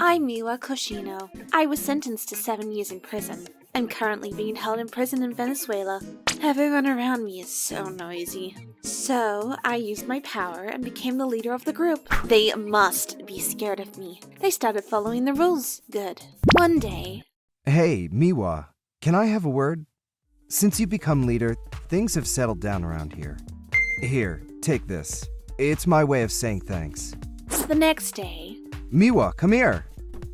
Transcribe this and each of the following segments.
I'm Miwa Koshino. I was sentenced to 7 years in prison. I'm currently being held in prison in Venezuela. Everyone around me is so noisy. So, I used my power and became the leader of the group. They must be scared of me. They started following the rules. Good. One day... Hey, Miwa, can I have a word? Since you've become leader, things have settled down around here. Here, take this. It's my way of saying thanks. The next day... Miwa, come here.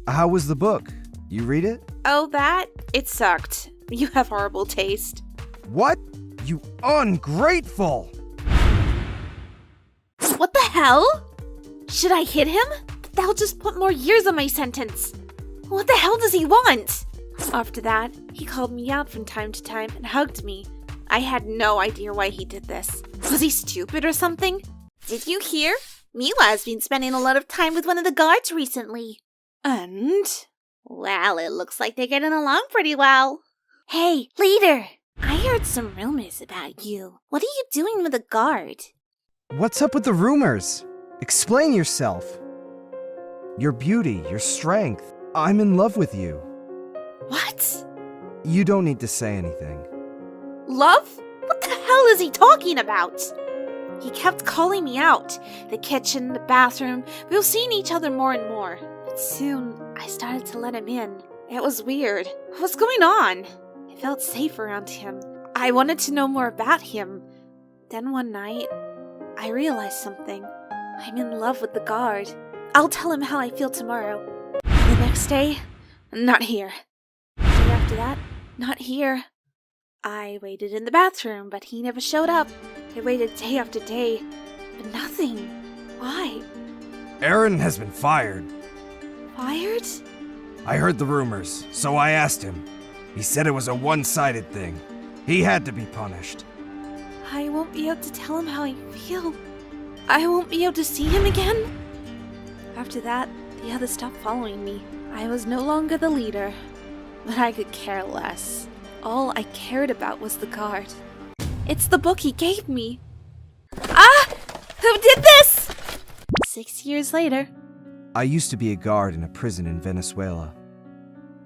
How was the book? You read it? Oh, that? It sucked. You have horrible taste. What? You ungrateful! What the hell? Should I hit him? That'll just put more years on my sentence. What the hell does he want? After that, he called me out from time to time and hugged me. I had no idea why he did this. Was he stupid or something? Did you hear? Miwa has been spending a lot of time with one of the guards recently. And? Well, it looks like they're getting along pretty well. Hey, leader! I heard some rumors about you. What are you doing with a guard? What's up with the rumors? Explain yourself. Your beauty, your strength. I'm in love with you. What? You don't need to say anything. Love? What the hell is he talking about? He kept calling me out. The kitchen, the bathroom. We were seeing each other more and more. But soon, I started to let him in. It was weird. What's going on? I felt safe around him. I wanted to know more about him. Then one night, I realized something. I'm in love with the guard. I'll tell him how I feel tomorrow. The next day, not here. The day after that, not here. I waited in the bathroom, but he never showed up. I waited day after day, but nothing. Why? Aaron has been fired. Fired? I heard the rumors, so I asked him. He said it was a one-sided thing. He had to be punished. I won't be able to tell him how I feel. I won't be able to see him again. After that, the others stopped following me. I was no longer the leader, but I could care less. All I cared about was the guard. It's the book he gave me. Ah! Who did this? 6 years later. I used to be a guard in a prison in Venezuela,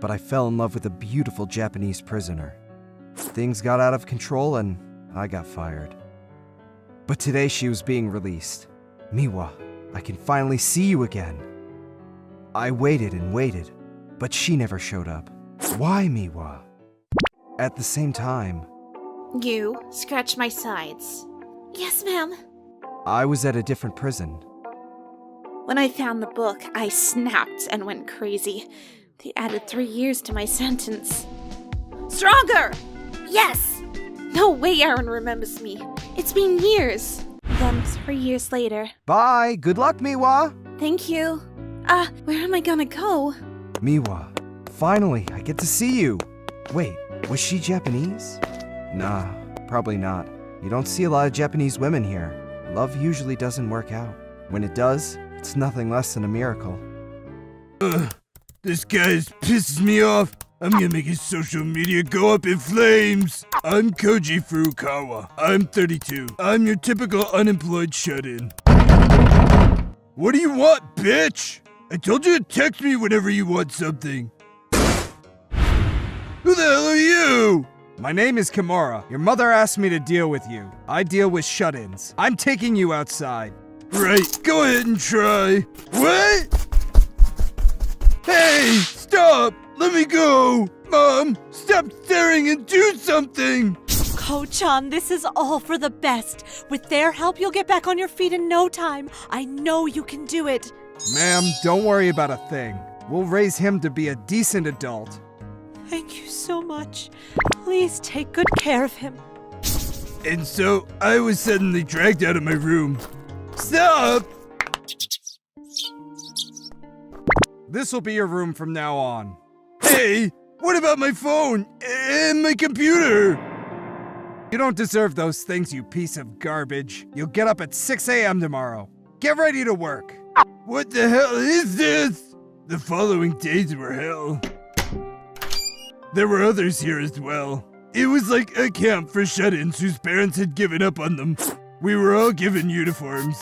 but I fell in love with a beautiful Japanese prisoner. Things got out of control and I got fired. But today she was being released. Miwa, I can finally see you again. I waited and waited, but she never showed up. Why, Miwa? At the same time, You scratch my sides. Yes, ma'am. I was at a different prison. When I found the book, I snapped and went crazy. They added 3 years to my sentence. Stronger! Yes! No way Aaron remembers me. It's been years. Then 3 years later. Bye! Good luck, Miwa! Thank you. Where am I gonna go? Miwa, finally, I get to see you! Wait, was she Japanese? Nah, probably not. You don't see a lot of Japanese women here. Love usually doesn't work out. When it does, it's nothing less than a miracle. This guy pisses me off. I'm gonna make his social media go up in flames. I'm Koji Furukawa. I'm 32. I'm your typical unemployed shut-in. What do you want, bitch? I told you to text me whenever you want something. Who the hell are you? My name is Kimura. Your mother asked me to deal with you. I deal with shut-ins. I'm taking you outside. Right, go ahead and try. What? Hey, stop! Let me go! Mom, stop staring and do something! Ko-chan, this is all for the best. With their help, you'll get back on your feet in no time. I know you can do it. Ma'am, don't worry about a thing. We'll raise him to be a decent adult. Thank you so much. Please take good care of him. And so, I was suddenly dragged out of my room. Stop! This'll be your room from now on. Hey, what about my phone and my computer? You don't deserve those things, you piece of garbage. You'll get up at 6 a.m. tomorrow. Get ready to work. What the hell is this? The following days were hell. There were others here as well. It was like a camp for shut-ins whose parents had given up on them. We were all given uniforms.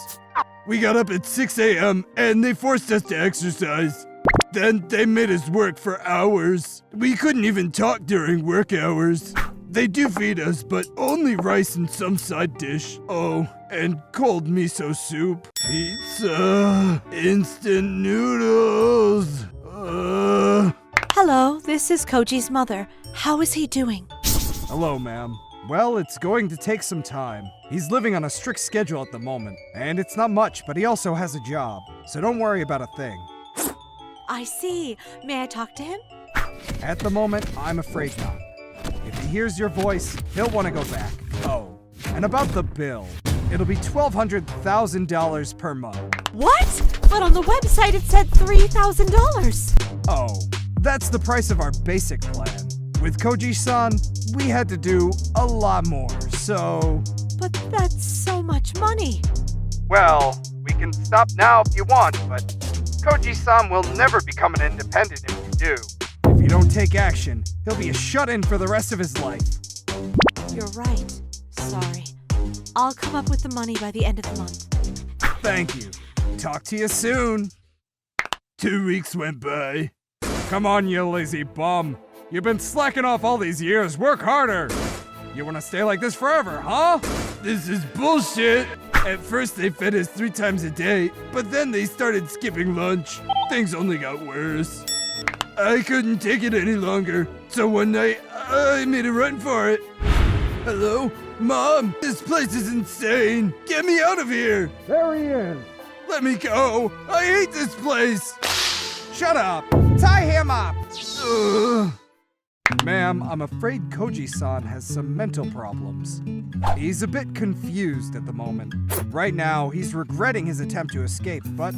We got up at 6 a.m. and they forced us to exercise. Then they made us work for hours. We couldn't even talk during work hours. They do feed us, but only rice and some side dish. Oh, and cold miso soup. Pizza. Instant noodles. Hello, this is Koji's mother. How is he doing? Hello, ma'am. Well, it's going to take some time. He's living on a strict schedule at the moment, and it's not much, but he also has a job, so don't worry about a thing. I see. May I talk to him? At the moment, I'm afraid not. If he hears your voice, he'll want to go back. Oh, and about the bill. It'll be $1,200,000 per month. What? But on the website it said $3,000. Oh, that's the price of our basic plan. With Koji-san, we had to do a lot more, so... But that's so much money. Well, we can stop now if you want, but Koji-san will never become an independent if you do. If you don't take action, he'll be a shut-in for the rest of his life. You're right. Sorry. I'll come up with the money by the end of the month. Thank you. Talk to you soon. 2 weeks went by. Come on, you lazy bum. You've been slacking off all these years. Work harder. You want to stay like this forever, huh? This is bullshit. At first they fed us 3 times a day, but then they started skipping lunch. Things only got worse. I couldn't take it any longer, so one night I made a run for it. Hello? Mom, this place is insane. Get me out of here. There he is. Let me go. I hate this place. Shut up. Tie him up. Ugh. Ma'am, I'm afraid Koji-san has some mental problems. He's a bit confused at the moment. Right now, he's regretting his attempt to escape, but...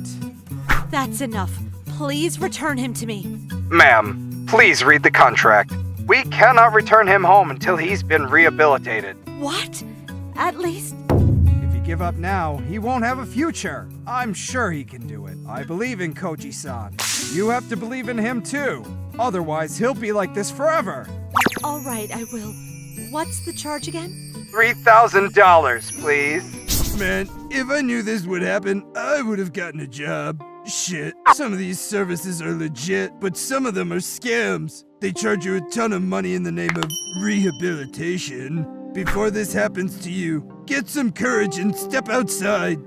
That's enough. Please return him to me. Ma'am, please read the contract. We cannot return him home until he's been rehabilitated. What? At least... If you give up now, he won't have a future. I'm sure he can do it. I believe in Koji-san. You have to believe in him too. Otherwise, he'll be like this forever. All right, I will. What's the charge again? $3,000, please. Man, if I knew this would happen, I would have gotten a job. Shit, some of these services are legit, but some of them are scams. They charge you a ton of money in the name of rehabilitation. Before this happens to you, get some courage and step outside.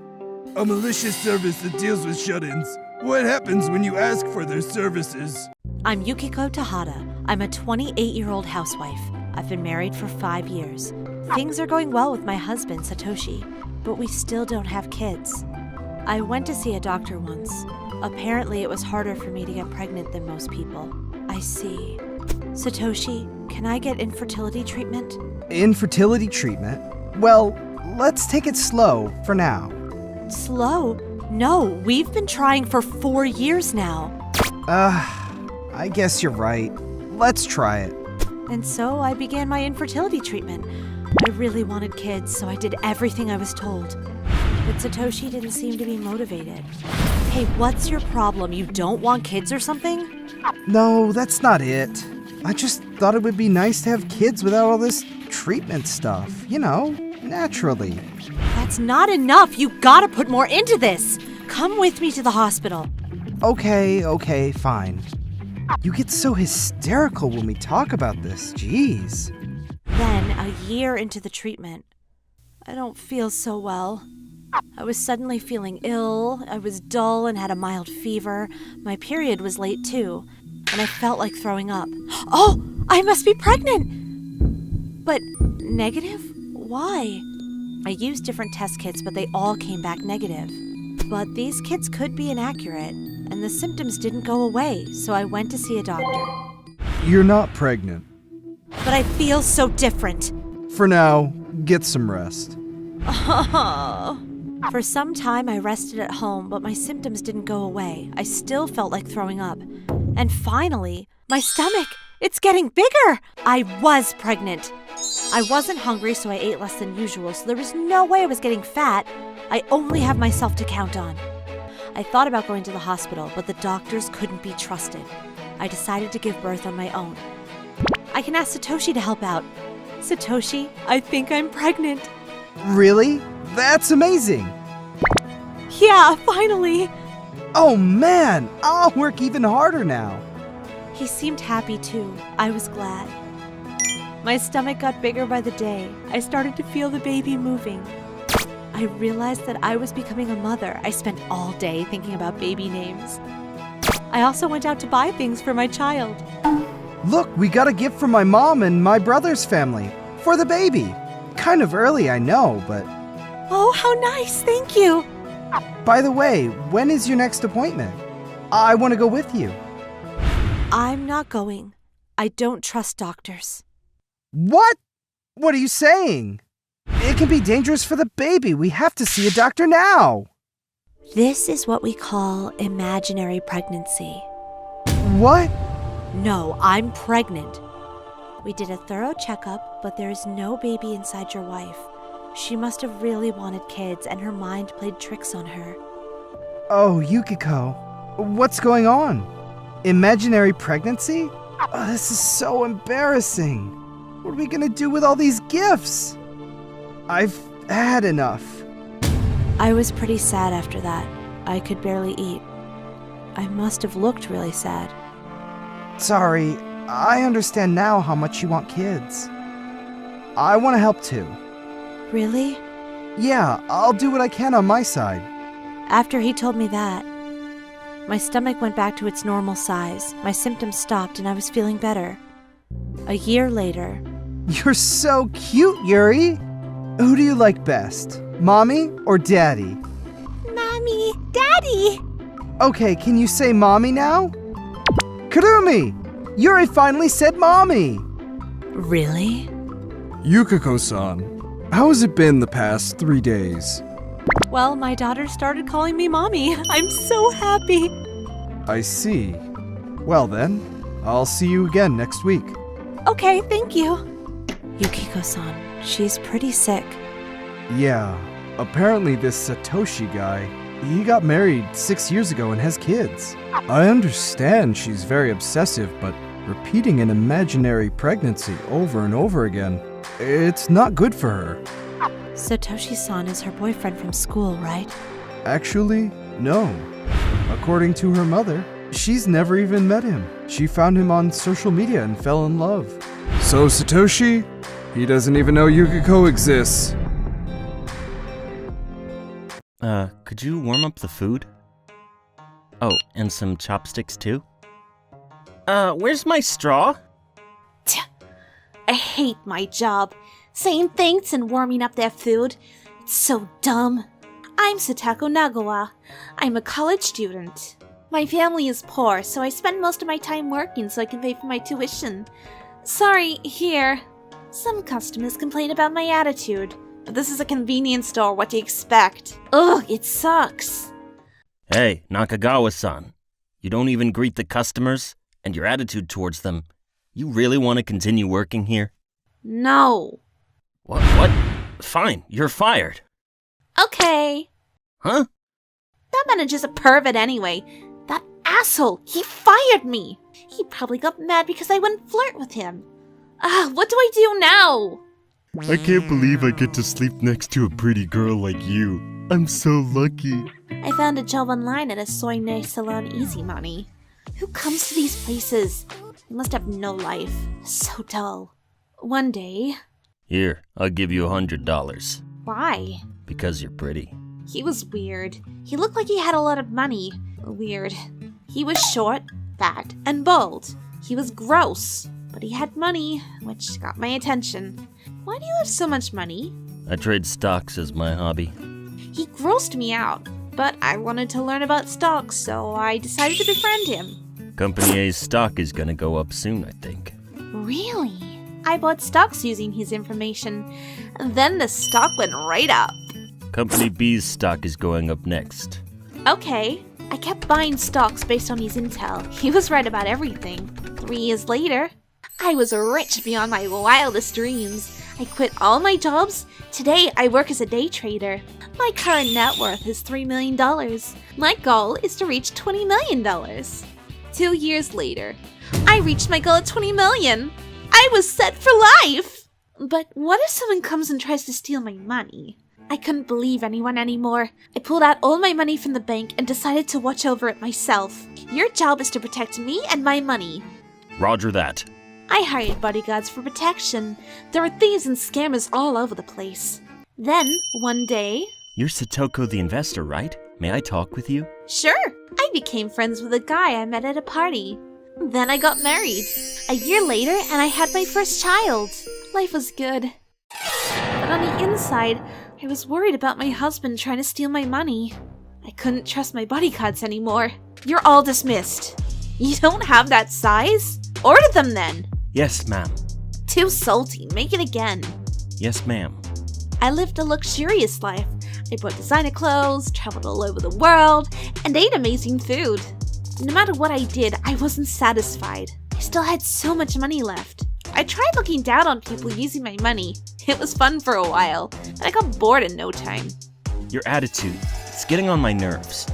A malicious service that deals with shut-ins. What happens when you ask for their services? I'm Yukiko Tahada. I'm a 28-year-old housewife. I've been married for 5 years. Things are going well with my husband, Satoshi, but we still don't have kids. I went to see a doctor once. Apparently, it was harder for me to get pregnant than most people. I see. Satoshi, can I get infertility treatment? Infertility treatment? Well, let's take it slow for now. Slow? No, we've been trying for 4 years now. I guess you're right. Let's try it. And so I began my infertility treatment. I really wanted kids, so I did everything I was told. But Satoshi didn't seem to be motivated. Hey, what's your problem? You don't want kids or something? No, that's not it. I just thought it would be nice to have kids without all this treatment stuff. You know, naturally. That's not enough. You gotta put more into this. Come with me to the hospital. Okay, fine. You get so hysterical when we talk about this. Jeez. Then, a year into the treatment, I don't feel so well. I was suddenly feeling ill, I was dull and had a mild fever. My period was late too, and I felt like throwing up. Oh, I must be pregnant! But negative? Why? I used different test kits, but they all came back negative. But these kits could be inaccurate, and the symptoms didn't go away, so I went to see a doctor. You're not pregnant. But I feel so different. For now, get some rest. For some time, I rested at home, but my symptoms didn't go away. I still felt like throwing up. And finally, my stomach! It's getting bigger! I was pregnant. I wasn't hungry, so I ate less than usual, so there was no way I was getting fat. I only have myself to count on. I thought about going to the hospital, but the doctors couldn't be trusted. I decided to give birth on my own. I can ask Satoshi to help out. Satoshi, I think I'm pregnant. Really? That's amazing! Yeah, finally! Oh man, I'll work even harder now. He seemed happy too. I was glad. My stomach got bigger by the day. I started to feel the baby moving. I realized that I was becoming a mother. I spent all day thinking about baby names. I also went out to buy things for my child. Look, we got a gift from my mom and my brother's family. For the baby. Kind of early, I know, but... Oh, how nice, thank you. By the way, when is your next appointment? I want to go with you. I'm not going. I don't trust doctors. What? What are you saying? It can be dangerous for the baby. We have to see a doctor now. This is what we call imaginary pregnancy. What? No, I'm pregnant. We did a thorough checkup, but there is no baby inside your wife. She must have really wanted kids, and her mind played tricks on her. Oh, Yukiko. What's going on? Imaginary pregnancy? Oh, this is so embarrassing. What are we gonna do with all these gifts? I've had enough. I was pretty sad after that. I could barely eat. I must have looked really sad. Sorry, I understand now how much you want kids. I want to help too. Really? Yeah, I'll do what I can on my side. After he told me that, my stomach went back to its normal size. My symptoms stopped and I was feeling better. A year later... You're so cute, Yuri! Who do you like best? Mommy or Daddy? Mommy! Daddy! Okay, can you say Mommy now? Kurumi! Yuri finally said Mommy! Really? Yukiko-san, how has it been the past 3 days? Well, my daughter started calling me Mommy. I'm so happy. I see. Well then, I'll see you again next week. Okay, thank you. Yukiko-san, she's pretty sick. Yeah, apparently this Satoshi guy, he got married 6 years ago and has kids. I understand she's very obsessive, but repeating an imaginary pregnancy over and over again, it's not good for her. Satoshi-san is her boyfriend from school, right? Actually, no. According to her mother, she's never even met him. She found him on social media and fell in love. So Satoshi? He doesn't even know Yukiko exists. Could you warm up the food? Oh, and some chopsticks too? Where's my straw? I hate my job. Saying thanks and warming up their food. It's so dumb. I'm Satako Nagawa. I'm a college student. My family is poor, so I spend most of my time working so I can pay for my tuition. Sorry, here. Some customers complain about my attitude. But this is a convenience store, what do you expect? Ugh, it sucks. Hey, Nakagawa-san. You don't even greet the customers, and your attitude towards them. You really want to continue working here? No. What? Fine, you're fired. Okay. Huh? That manager's a pervert anyway. That asshole, he fired me. He probably got mad because I wouldn't flirt with him. What do I do now? I can't believe I get to sleep next to a pretty girl like you. I'm so lucky. I found a job online at a soy nail salon, easy money. Who comes to these places? They must have no life. So dull. One day... Here, I'll give you $100. Why? Because you're pretty. He was weird. He looked like he had a lot of money. Weird. He was short, fat, and bald. He was gross. But he had money, which got my attention. Why do you have so much money? I trade stocks as my hobby. He grossed me out, but I wanted to learn about stocks, so I decided to befriend him. Company A's stock is gonna go up soon, I think. Really? I bought stocks using his information, and then the stock went right up. Company B's stock is going up next. Okay, I kept buying stocks based on his intel. He was right about everything. 3 years later, I was rich beyond my wildest dreams. I quit all my jobs. Today, I work as a day trader. My current net worth is $3 million. My goal is to reach $20 million. 2 years later, I reached my goal of $20 million. I was set for life! But what if someone comes and tries to steal my money? I couldn't believe anyone anymore. I pulled out all my money from the bank and decided to watch over it myself. Your job is to protect me and my money. Roger that. I hired bodyguards for protection. There were thieves and scammers all over the place. Then, one day... You're Satoko the investor, right? May I talk with you? Sure, I became friends with a guy I met at a party. Then I got married. A year later, and I had my first child. Life was good. But on the inside, I was worried about my husband trying to steal my money. I couldn't trust my bodyguards anymore. You're all dismissed. You don't have that size? Order them then. Yes, ma'am. Too salty. Make it again. Yes, ma'am. I lived a luxurious life. I bought designer clothes, traveled all over the world, and ate amazing food. No matter what I did, I wasn't satisfied. I still had so much money left. I tried looking down on people using my money. It was fun for a while, but I got bored in no time. Your attitude, it's getting on my nerves.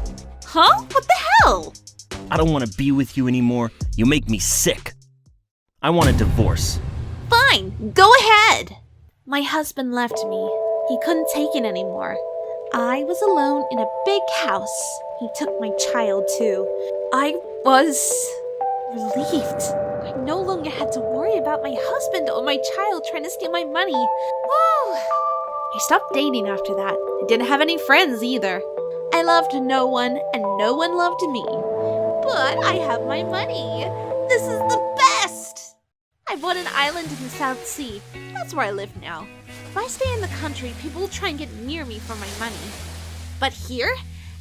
Huh? What the hell? I don't want to be with you anymore. You make me sick. I want a divorce. Fine, go ahead. My husband left me. He couldn't take it anymore. I was alone in a big house. He took my child too. I was relieved. I no longer had to worry about my husband or my child trying to steal my money. Whew. I stopped dating after that. I didn't have any friends either. I loved no one and no one loved me. But I have my money. This is the best! I bought an island in the South Sea. That's where I live now. If I stay in the country, people will try and get near me for my money. But here,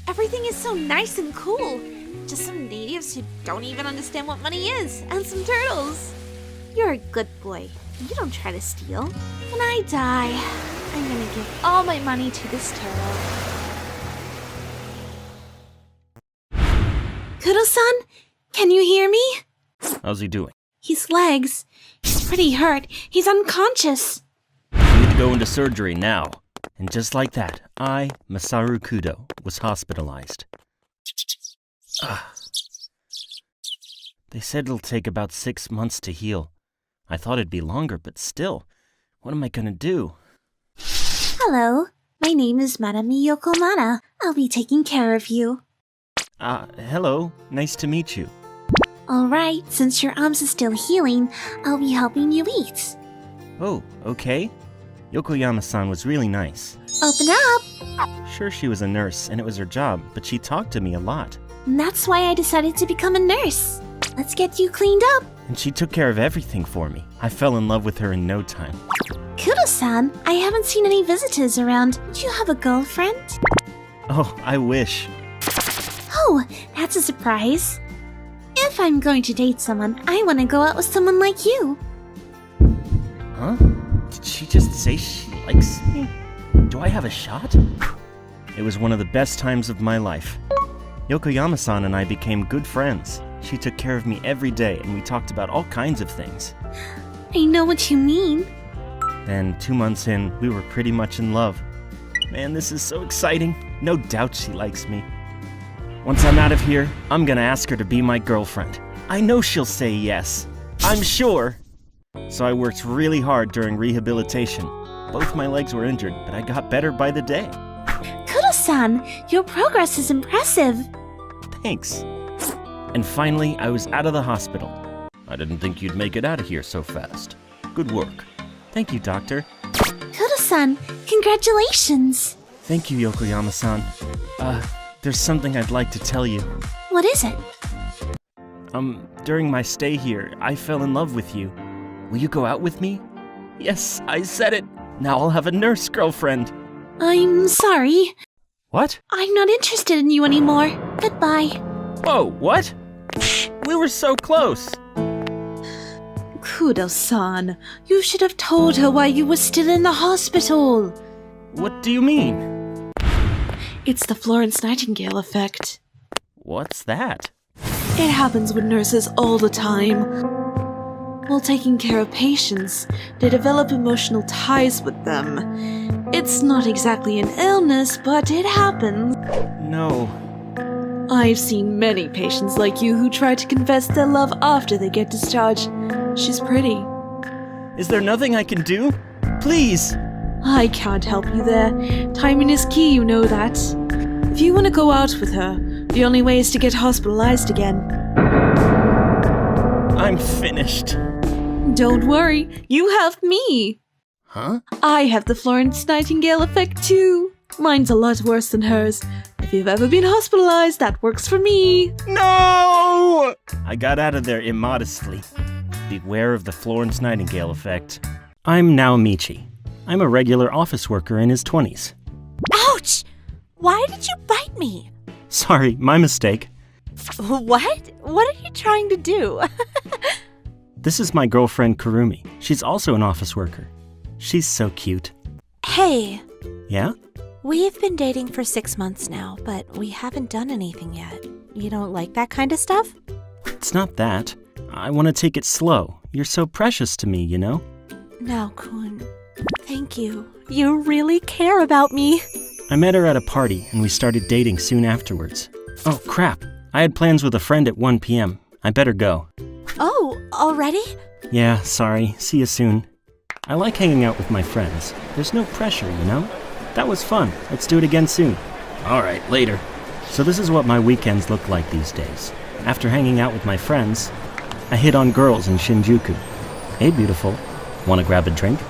everything is so nice and cool. Just some natives who don't even understand what money is, and some turtles. You're a good boy. You don't try to steal. When I die, I'm gonna give all my money to this turtle. Kudo-san, can you hear me? How's he doing? His legs. He's pretty hurt. He's unconscious. You need to go into surgery now. And just like that, I, Masaru Kudo, was hospitalized. They said it'll take about 6 months to heal. I thought it'd be longer, but still, what am I gonna do? Hello, my name is Madame Yokomana. I'll be taking care of you. Hello, nice to meet you. Alright, since your arms are still healing, I'll be helping you eat. Oh, okay. Yokoyama-san was really nice. Open up! Sure, she was a nurse, and it was her job, but she talked to me a lot. And that's why I decided to become a nurse. Let's get you cleaned up. And she took care of everything for me. I fell in love with her in no time. Kudo-san, I haven't seen any visitors around. Do you have a girlfriend? Oh, I wish. Oh, that's a surprise. If I'm going to date someone, I want to go out with someone like you. Huh? Did she just say she likes me? Do I have a shot? It was one of the best times of my life. Yokoyama-san and I became good friends. She took care of me every day, and we talked about all kinds of things. I know what you mean. Then 2 months in, we were pretty much in love. Man, this is so exciting. No doubt she likes me. Once I'm out of here, I'm gonna ask her to be my girlfriend. I know she'll say yes. I'm sure. So I worked really hard during rehabilitation. Both my legs were injured, but I got better by the day. Kudo-san, your progress is impressive. Thanks. And finally, I was out of the hospital. I didn't think you'd make it out of here so fast. Good work. Thank you, doctor. Kudo-san, congratulations. Thank you, Yokoyama-san. There's something I'd like to tell you. What is it? During my stay here, I fell in love with you. Will you go out with me? Yes, I said it. Now I'll have a nurse girlfriend. I'm sorry. What? I'm not interested in you anymore. Goodbye. Whoa, what? We were so close. Kudo-san, you should have told her why you were still in the hospital. What do you mean? It's the Florence Nightingale effect. What's that? It happens with nurses all the time. While taking care of patients, they develop emotional ties with them. It's not exactly an illness, but it happens. No. I've seen many patients like you who try to confess their love after they get discharged. She's pretty. Is there nothing I can do? Please! I can't help you there. Timing is key, you know that. If you want to go out with her, the only way is to get hospitalized again. I'm finished. Don't worry, you have me. Huh? I have the Florence Nightingale effect too. Mine's a lot worse than hers. If you've ever been hospitalized, that works for me. No! I got out of there immodestly. Beware of the Florence Nightingale effect. I'm now Michi. I'm a regular office worker in his 20s. Ouch! Why did you bite me? Sorry, my mistake. What? What are you trying to do? This is my girlfriend Kurumi. She's also an office worker. She's so cute. Hey, Yeah? we've been dating for 6 months now, but we haven't done anything yet. You don't like that kind of stuff? It's not that. I want to take it slow. You're so precious to me, you know? No, Kun. Thank you. You really care about me. I met her at a party and we started dating soon afterwards. Oh, crap. I had plans with a friend at 1 p.m. I better go. Oh, already? Yeah, sorry. See you soon. I like hanging out with my friends. There's no pressure, you know? That was fun. Let's do it again soon. All right, later. So this is what my weekends look like these days. After hanging out with my friends, I hit on girls in Shinjuku. Hey, beautiful. Want to grab a drink?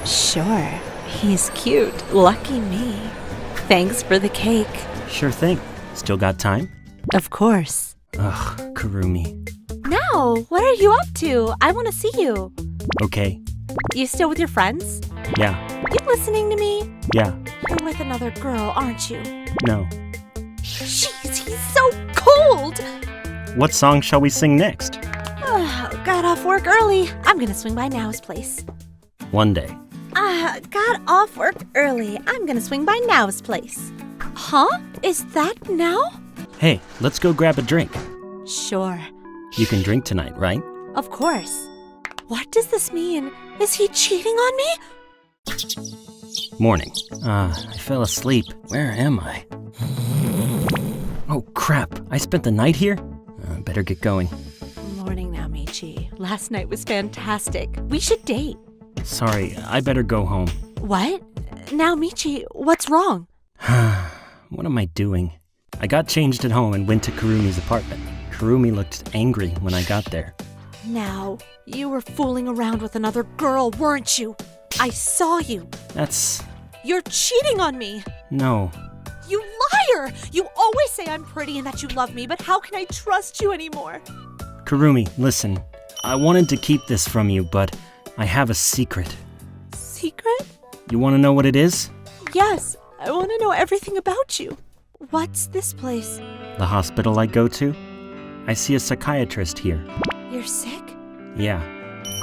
Sure. He's cute. Lucky me. Thanks for the cake. Sure thing. Still got time? Of course. Ugh, Kurumi. Now, what are you up to? I want to see you. Okay. You still with your friends? Yeah. You listening to me? Yeah. You're with another girl, aren't you? No. Jeez, he's so cold! What song shall we sing next? Got off work early. I'm gonna swing by Now's place. One day. Got off work early. I'm gonna swing by Now's place. Huh? Is that Now? Hey, let's go grab a drink. Sure. You can drink tonight, right? Of course. What does this mean? Is he cheating on me? Morning. I fell asleep. Where am I? Oh, crap. I spent the night here? Better get going. Morning now, Michi. Last night was fantastic. We should date. Sorry, I better go home. What? Now, Michi, what's wrong? What am I doing? I got changed at home and went to Kurumi's apartment. Kurumi looked angry when I got there. Now, you were fooling around with another girl, weren't you? I saw you. That's... You're cheating on me. no. You liar! You always say I'm pretty and that you love me, but how can I trust you anymore? Kurumi, listen. I wanted to keep this from you, but I have a secret. Secret? You want to know what it is? Yes, I want to know everything about you. What's this place? The hospital I go to? I see a psychiatrist here. You're sick? Yeah.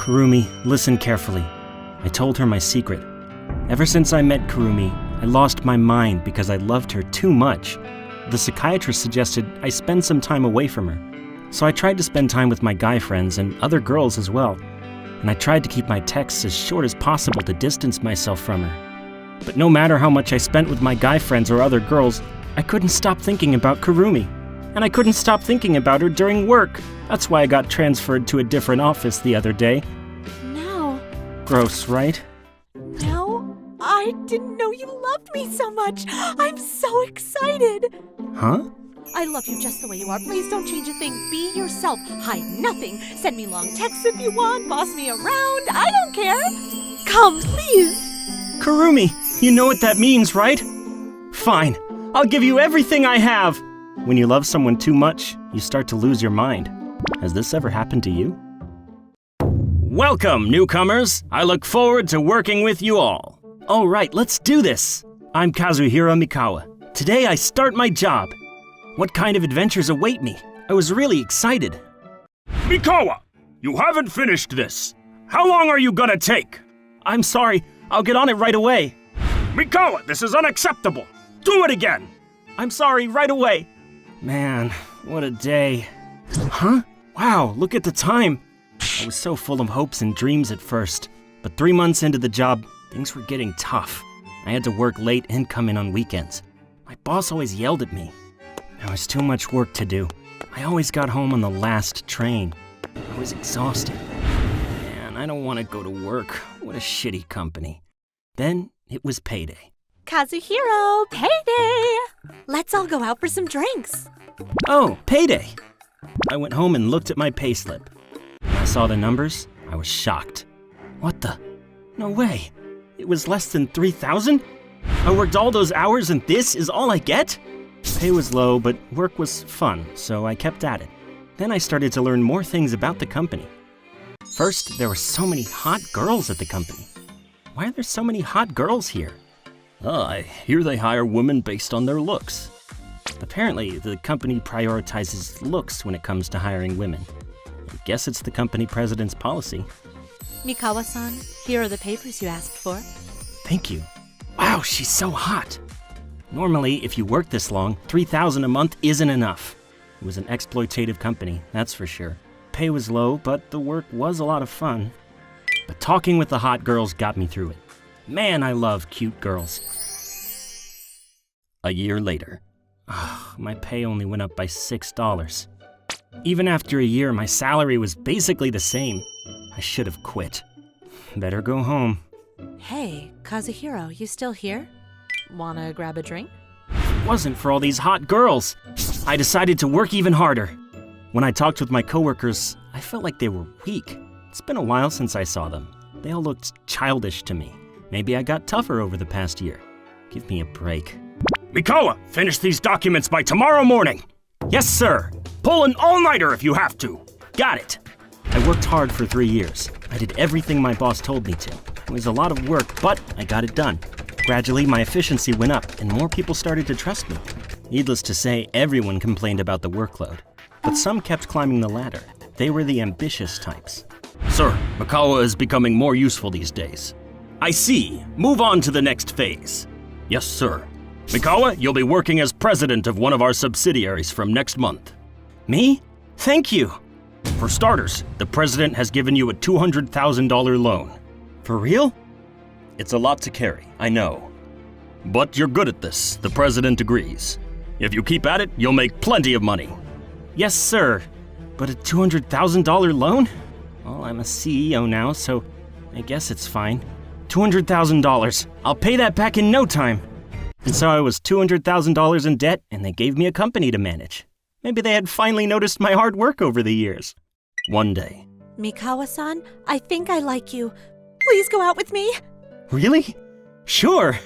Kurumi, listen carefully. I told her my secret. Ever since I met Kurumi, I lost my mind because I loved her too much. The psychiatrist suggested I spend some time away from her. So I tried to spend time with my guy friends and other girls as well. And I tried to keep my texts as short as possible to distance myself from her. But no matter how much I spent with my guy friends or other girls, I couldn't stop thinking about Kurumi. And I couldn't stop thinking about her during work. That's why I got transferred to a different office the other day. No. Gross, right? No? I didn't know you loved me so much. I'm so excited. Huh? I love you just the way you are. Please don't change a thing. Be yourself. Hide nothing. Send me long texts if you want. Boss me around. I don't care. Come, please. Kurumi, you know what that means, right? Fine. I'll give you everything I have. When you love someone too much, you start to lose your mind. Has this ever happened to you? Welcome, newcomers. I look forward to working with you all. All right, let's do this. I'm Kazuhiro Mikawa. Today I start my job. What kind of adventures await me? I was really excited. Mikawa, you haven't finished this. How long are you gonna take? I'm sorry. I'll get on it right away. Mikawa, this is unacceptable. Do it again. I'm sorry, right away. Man, what a day. Huh? Wow, look at the time. I was so full of hopes and dreams at first, but 3 months into the job, things were getting tough. I had to work late and come in on weekends. My boss always yelled at me. There was too much work to do. I always got home on the last train. I was exhausted. Man, I don't want to go to work. What a shitty company. Then, It was payday. Kazuhiro, payday! Let's all go out for some drinks. Oh, payday! I went home and looked at my payslip. When I saw the numbers, I was shocked. What the? No way. It was less than 3,000? I worked all those hours and this is all I get? Pay was low, but work was fun, so I kept at it. Then I started to learn more things about the company. First, there were so many hot girls at the company. Why are there so many hot girls here? I hear they hire women based on their looks. Apparently, the company prioritizes looks when it comes to hiring women. I guess it's the company president's policy. Mikawa-san, here are the papers you asked for. Thank you. Wow, she's so hot. Normally, if you work this long, 3,000 a month isn't enough. It was an exploitative company, that's for sure. Pay was low, but the work was a lot of fun. But talking with the hot girls got me through it. Man, I love cute girls. A year later. My pay only went up by $6. Even after a year, my salary was basically the same. I should have quit. Better go home. Hey, Kazuhiro, you still here? Wanna grab a drink? If it wasn't for all these hot girls, I decided to work even harder. When I talked with my coworkers, I felt like they were weak. It's been a while since I saw them. They all looked childish to me. Maybe I got tougher over the past year. Give me a break. Mikawa, finish these documents by tomorrow morning. Yes, sir. Pull an all-nighter if you have to. Got it. I worked hard for 3 years. I did everything my boss told me to. It was a lot of work, but I got it done. Gradually, my efficiency went up, and more people started to trust me. Needless to say, everyone complained about the workload. But some kept climbing the ladder. They were the ambitious types. Sir, Mikawa is becoming more useful these days. I see. Move on to the next phase. Yes, sir. Mikawa, you'll be working as president of one of our subsidiaries from next month. Me? Thank you. For starters, the president has given you a $200,000 loan. For real? It's a lot to carry, I know. But you're good at this, the president agrees. If you keep at it, you'll make plenty of money. Yes, sir. But a $200,000 loan? Well, I'm a CEO now, so I guess it's fine. $200,000. I'll pay that back in no time. And so I was $200,000 in debt, and they gave me a company to manage. Maybe they had finally noticed my hard work over the years. One day. Mikawa-san, I think I like you. Please go out with me. Really? Sure.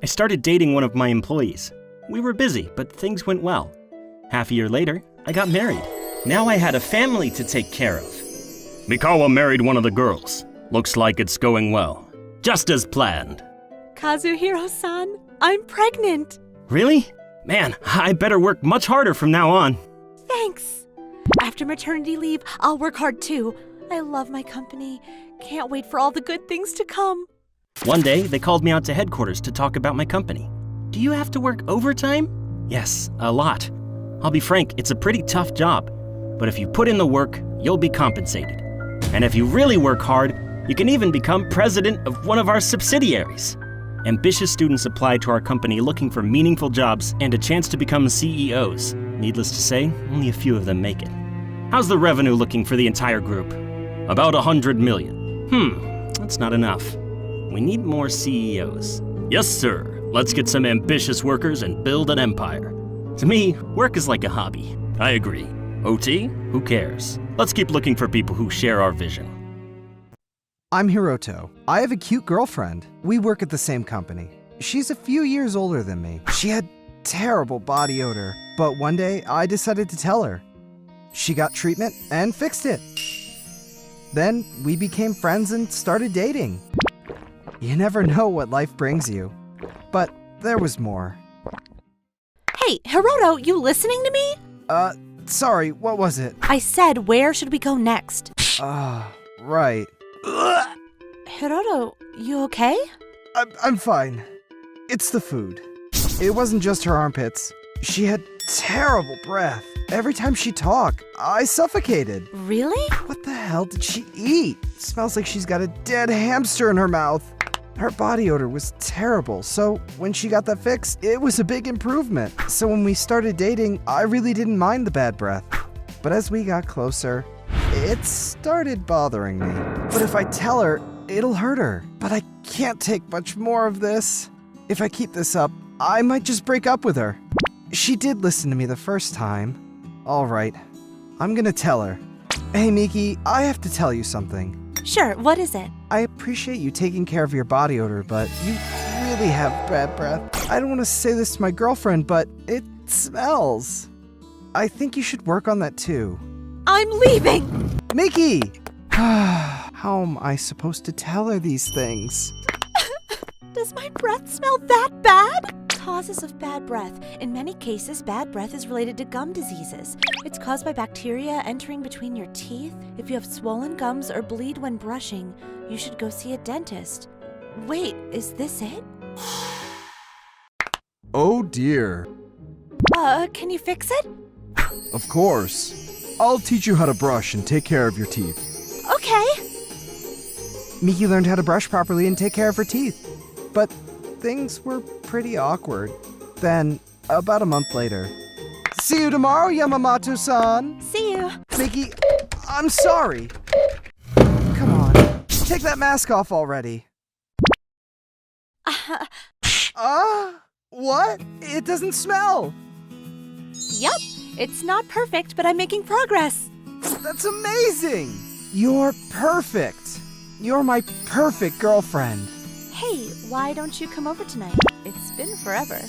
I started dating one of my employees. We were busy, but things went well. Half a year later, I got married. Now I had a family to take care of. Mikawa married one of the girls. Looks like it's going well. Just as planned. Kazuhiro-san, I'm pregnant. Really? Man, I better work much harder from now on. Thanks. After maternity leave, I'll work hard too. I love my company. Can't wait for all the good things to come. One day, they called me out to headquarters to talk about my company. Do you have to work overtime? Yes, a lot. I'll be frank, it's a pretty tough job. But if you put in the work, you'll be compensated. And if you really work hard, you can even become president of one of our subsidiaries. Ambitious students apply to our company looking for meaningful jobs and a chance to become CEOs. Needless to say, only a few of them make it. How's the revenue looking for the entire group? About 100 million. That's not enough. We need more CEOs. Yes, sir. Let's get some ambitious workers and build an empire. To me, work is like a hobby. I agree. OT? Who cares? Let's keep looking for people who share our vision. I'm Hiroto. I have a cute girlfriend. We work at the same company. She's a few years older than me. She had terrible body odor, but one day I decided to tell her. She got treatment and fixed it. Then we became friends and started dating. You never know what life brings you. But there was more. Hey, Hiroto, you listening to me? Sorry, what was it? I said, where should we go next? Right. Hiroto, you okay? I'm fine. It's the food. It wasn't just her armpits. She had terrible breath. Every time she talked, I suffocated. Really? What the hell did she eat? Smells like she's got a dead hamster in her mouth. Her body odor was terrible, so when she got that fixed, it was a big improvement. So when we started dating, I really didn't mind the bad breath. But as we got closer, it started bothering me. But if I tell her, it'll hurt her. But I can't take much more of this. If I keep this up, I might just break up with her. She did listen to me the first time. All right, I'm gonna tell her. Hey, Miki, I have to tell you something. Sure, what is it? I appreciate you taking care of your body odor, but you really have bad breath. I don't want to say this to my girlfriend, but it smells. I think you should work on that too. I'm leaving! Miki! How am I supposed to tell her these things? Does my breath smell that bad? Causes of bad breath. In many cases, bad breath is related to gum diseases. It's caused by bacteria entering between your teeth. If you have swollen gums or bleed when brushing, you should go see a dentist. Wait, is this it? Oh dear. Can you fix it? Of course. I'll teach you how to brush and take care of your teeth. Okay. Miki learned how to brush properly and take care of her teeth. But things were pretty awkward. Then, about a month later. See you tomorrow, Yamamoto-san! See you. Miki, I'm sorry. Come on, take that mask off already. What? It doesn't smell. Yup, it's not perfect, but I'm making progress. That's amazing! You're perfect. You're my perfect girlfriend. Hey, why don't you come over tonight? It's been forever.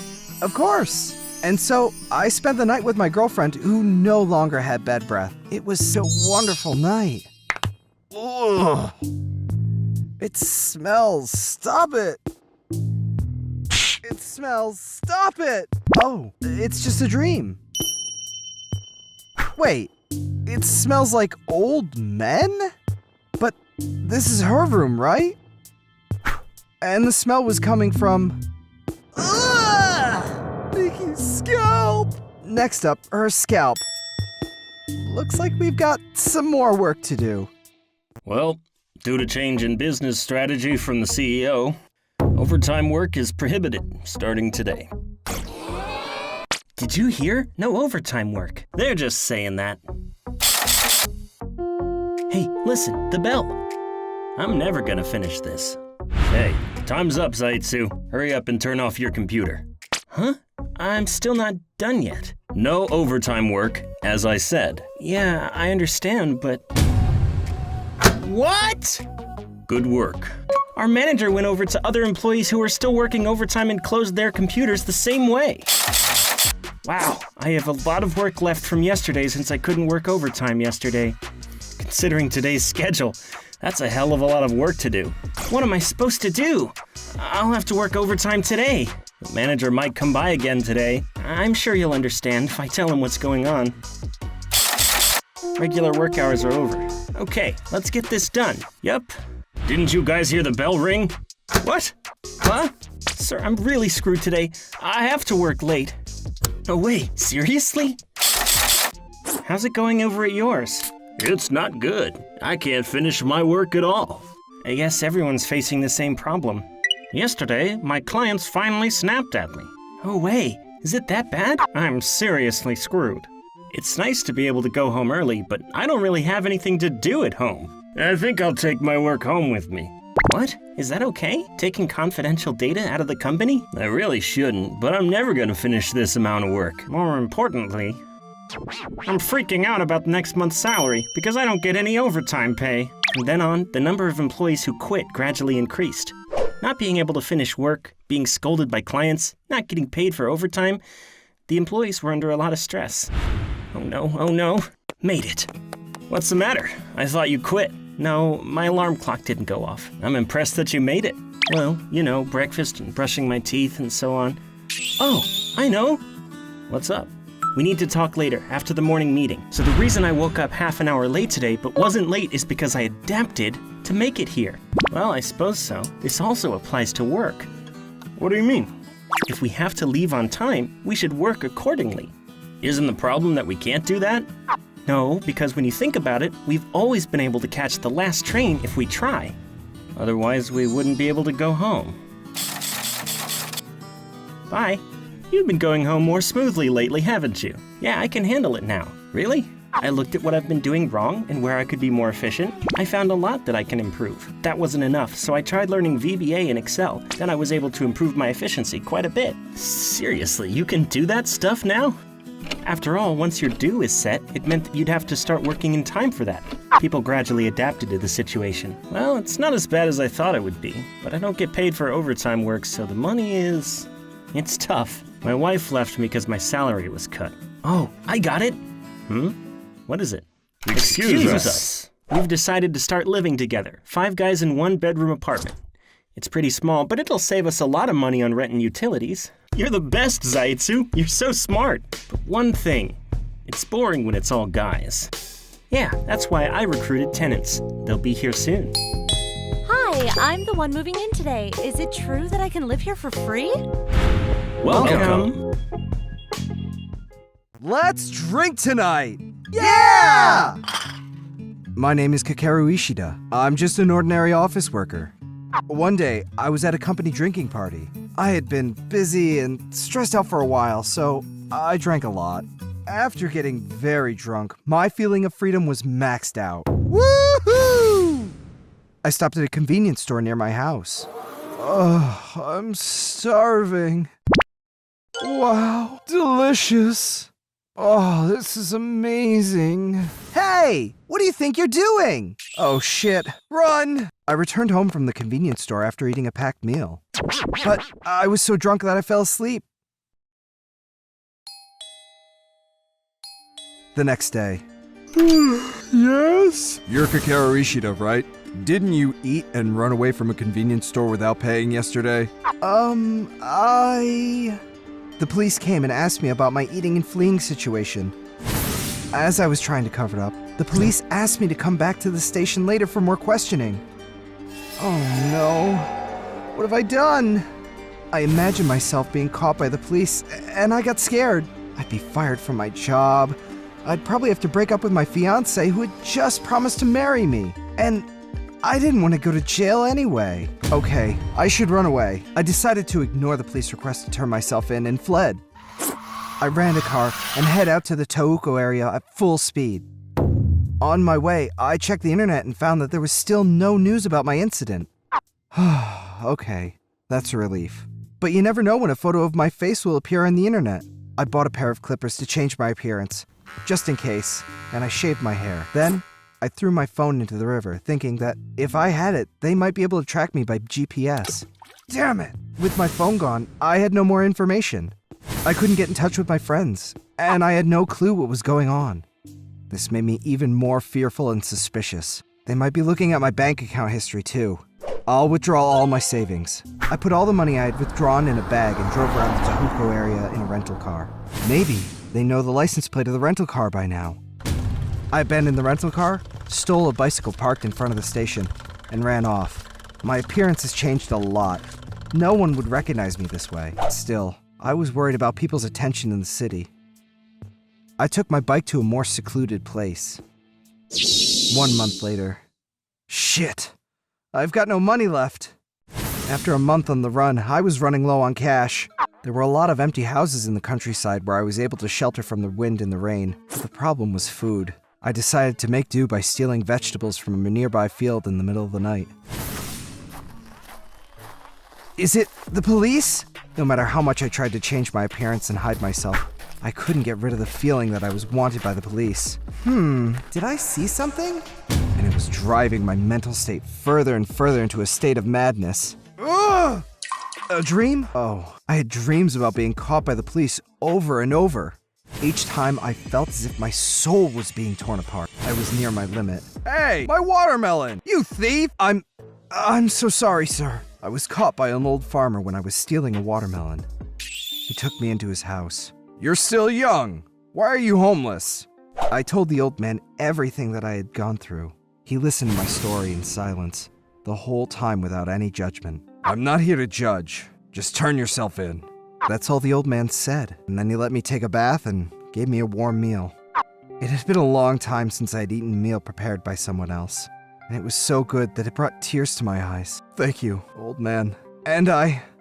Of course. And so I spent the night with my girlfriend who no longer had bad breath. It was so wonderful night. Ugh. It smells. Stop it. It smells. Stop it. Oh, it's just a dream. Wait, it smells like old men? But this is her room, right? And the smell was coming from... Miki's scalp! Next up, her scalp. Looks like we've got some more work to do. Well, due to change in business strategy from the CEO, overtime work is prohibited starting today. Did you hear? No overtime work. They're just saying that. Hey, listen, the bell. I'm never gonna finish this. Hey, time's up, Zaitsu. Hurry up and turn off your computer. Huh? I'm still not done yet. No overtime work, as I said. Yeah, I understand, but... What? Good work. Our manager went over to other employees who were still working overtime and closed their computers the same way. Wow, I have a lot of work left from yesterday since I couldn't work overtime yesterday. Considering today's schedule, that's a hell of a lot of work to do. What am I supposed to do? I'll have to work overtime today. The manager might come by again today. I'm sure he'll understand if I tell him what's going on. Regular work hours are over. Okay, let's get this done. Yep. Didn't you guys hear the bell ring? What? Huh? Sir, I'm really screwed today. I have to work late. No way, seriously? How's it going over at yours? It's not good. I can't finish my work at all. I guess everyone's facing the same problem. Yesterday, my clients finally snapped at me. Oh way, is it that bad? I'm seriously screwed. It's nice to be able to go home early, but I don't really have anything to do at home. I think I'll take my work home with me. What? Is that okay? Taking confidential data out of the company? I really shouldn't, but I'm never gonna finish this amount of work. More importantly, I'm freaking out about next month's salary because I don't get any overtime pay. From then on, the number of employees who quit gradually increased. Not being able to finish work, being scolded by clients, not getting paid for overtime, the employees were under a lot of stress. Oh no. Made it. What's the matter? I thought you quit. No, my alarm clock didn't go off. I'm impressed that you made it. Well, you know, breakfast and brushing my teeth and so on. Oh, I know. What's up? We need to talk later, after the morning meeting. So the reason I woke up half an hour late today but wasn't late is because I adapted to make it here. Well, I suppose so. This also applies to work. What do you mean? If we have to leave on time, we should work accordingly. Isn't the problem that we can't do that? No, because when you think about it, we've always been able to catch the last train if we try. Otherwise, we wouldn't be able to go home. Bye. You've been going home more smoothly lately, haven't you? Yeah, I can handle it now. Really? I looked at what I've been doing wrong and where I could be more efficient. I found a lot that I can improve. That wasn't enough, so I tried learning VBA and Excel. Then I was able to improve my efficiency quite a bit. Seriously, you can do that stuff now? After all, once your due is set, it meant that you'd have to start working in time for that. People gradually adapted to the situation. Well, it's not as bad as I thought it would be, but I don't get paid for overtime work, so the money is... it's tough. My wife left me because my salary was cut. Oh, I got it! What is it? Excuse us. We've decided to start living together. 5 guys in 1-bedroom apartment. It's pretty small, but it'll save us a lot of money on rent and utilities. You're the best, Zaitsu. You're so smart. But one thing, it's boring when it's all guys. Yeah, that's why I recruited tenants. They'll be here soon. Hi, I'm the one moving in today. Is it true that I can live here for free? Welcome. Let's drink tonight! Yeah! My name is Kakeru Ishida. I'm just an ordinary office worker. One day, I was at a company drinking party. I had been busy and stressed out for a while, so I drank a lot. After getting very drunk, my feeling of freedom was maxed out. Woohoo! I stopped at a convenience store near my house. Oh, I'm starving. Wow, delicious. Oh, this is amazing. Hey, what do you think you're doing? Oh shit, run! I returned home from the convenience store after eating a packed meal. But I was so drunk that I fell asleep. The next day. Yes? You're Kakeru Ishida, right? Didn't you eat and run away from a convenience store without paying yesterday? The police came and asked me about my eating and fleeing situation. As I was trying to cover it up, the police asked me to come back to the station later for more questioning. Oh no. What have I done? I imagined myself being caught by the police, and I got scared. I'd be fired from my job. I'd probably have to break up with my fiancé who had just promised to marry me. And I didn't want to go to jail anyway. Okay, I should run away. I decided to ignore the police request to turn myself in and fled. I ran a car and head out to the Touko area at full speed. On my way, I checked the internet and found that there was still no news about my incident. Okay, that's a relief. But you never know when a photo of my face will appear on the internet. I bought a pair of clippers to change my appearance, just in case, and I shaved my hair. Then, I threw my phone into the river, thinking that if I had it, they might be able to track me by GPS. Damn it! With my phone gone, I had no more information. I couldn't get in touch with my friends, and I had no clue what was going on. This made me even more fearful and suspicious. They might be looking at my bank account history too. I'll withdraw all my savings. I put all the money I had withdrawn in a bag and drove around the Touko area in a rental car. Maybe they know the license plate of the rental car by now. I abandoned the rental car, stole a bicycle parked in front of the station, and ran off. My appearance has changed a lot. No one would recognize me this way. Still, I was worried about people's attention in the city. I took my bike to a more secluded place. 1 month later. Shit! I've got no money left. After a month on the run, I was running low on cash. There were a lot of empty houses in the countryside where I was able to shelter from the wind and the rain. But the problem was food. I decided to make do by stealing vegetables from a nearby field in the middle of the night. Is it the police? No matter how much I tried to change my appearance and hide myself, I couldn't get rid of the feeling that I was wanted by the police. Did I see something? And it was driving my mental state further and further into a state of madness. Ugh! A dream? Oh, I had dreams about being caught by the police over and over. Each time I felt as if my soul was being torn apart. I was near my limit. Hey, my watermelon! You thief! I'm so sorry, sir. I was caught by an old farmer when I was stealing a watermelon. He took me into his house. You're still young. Why are you homeless? I told the old man everything that I had gone through. He listened to my story in silence, the whole time without any judgment. I'm not here to judge. Just turn yourself in. That's all the old man said, and then he let me take a bath and gave me a warm meal. It had been a long time since I'd eaten a meal prepared by someone else, and it was so good that it brought tears to my eyes. Thank you, old man. And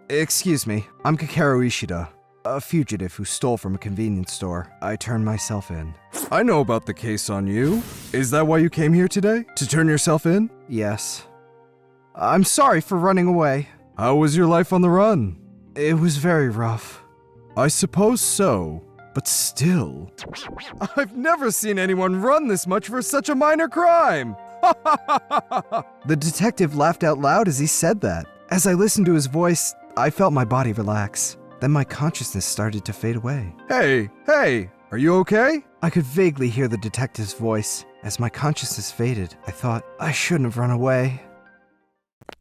excuse me, I'm Kakeru Ishida. A fugitive who stole from a convenience store. I turned myself in. I know about the case on you. Is that why you came here today? To turn yourself in? Yes. I'm sorry for running away. How was your life on the run? It was very rough. I suppose so, but still. I've never seen anyone run this much for such a minor crime! The detective laughed out loud as he said that. As I listened to his voice, I felt my body relax. Then my consciousness started to fade away. Hey, are you okay? I could vaguely hear the detective's voice. As my consciousness faded, I thought, I shouldn't have run away.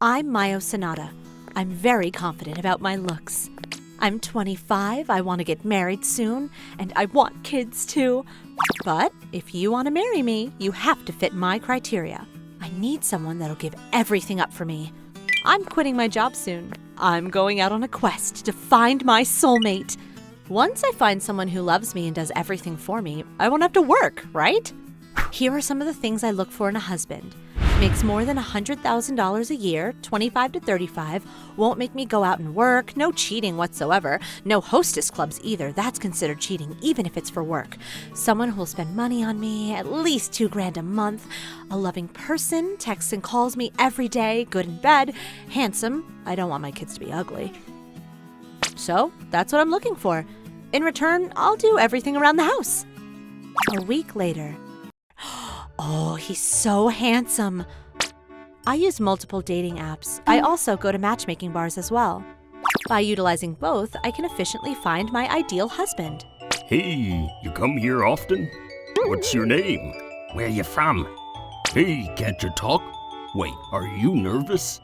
I'm Mayo Sonata. I'm very confident about my looks. I'm 25, I want to get married soon, and I want kids too. But if you want to marry me, you have to fit my criteria. I need someone that'll give everything up for me. I'm quitting my job soon. I'm going out on a quest to find my soulmate. Once I find someone who loves me and does everything for me, I won't have to work, right? Here are some of the things I look for in a husband. Makes more than $100,000 a year, 25 to 35, won't make me go out and work, no cheating whatsoever, no hostess clubs either, that's considered cheating even if it's for work. Someone who will spend money on me, at least $2,000 a month, a loving person, texts and calls me every day, good in bed, handsome, I don't want my kids to be ugly. So, that's what I'm looking for. In return, I'll do everything around the house. A week later. Oh, he's so handsome. I use multiple dating apps. I also go to matchmaking bars as well. By utilizing both, I can efficiently find my ideal husband. Hey, you come here often? What's your name? Where you from? Hey, can't you talk? Wait, are you nervous?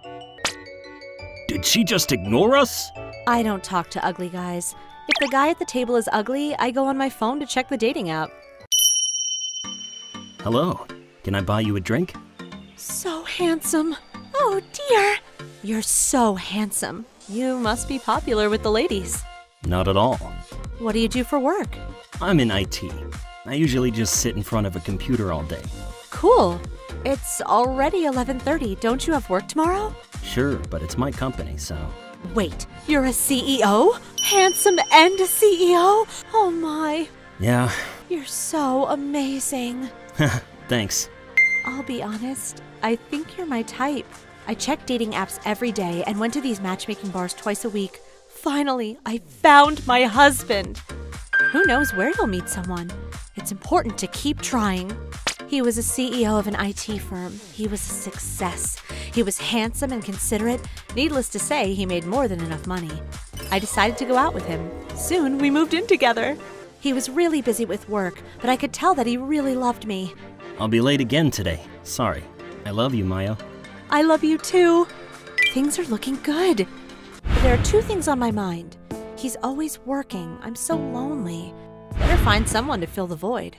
Did she just ignore us? I don't talk to ugly guys. If the guy at the table is ugly, I go on my phone to check the dating app. Hello, can I buy you a drink? So handsome. Oh dear. You're so handsome. You must be popular with the ladies. Not at all. What do you do for work? I'm in IT. I usually just sit in front of a computer all day. Cool. It's already 11:30. Don't you have work tomorrow? Sure, but it's my company, so... Wait, you're a CEO? Handsome and a CEO? Oh my. Yeah. You're so amazing. Thanks. I'll be honest, I think you're my type. I check dating apps every day and went to these matchmaking bars twice a week. Finally, I found my husband. Who knows where you'll meet someone? It's important to keep trying. He was a CEO of an IT firm. He was a success. He was handsome and considerate. Needless to say, he made more than enough money. I decided to go out with him. Soon, we moved in together. He was really busy with work, but I could tell that he really loved me. I'll be late again today. Sorry. I love you, Mayo. I love you too. Things are looking good. But there are two things on my mind. He's always working. I'm so lonely. Better find someone to fill the void.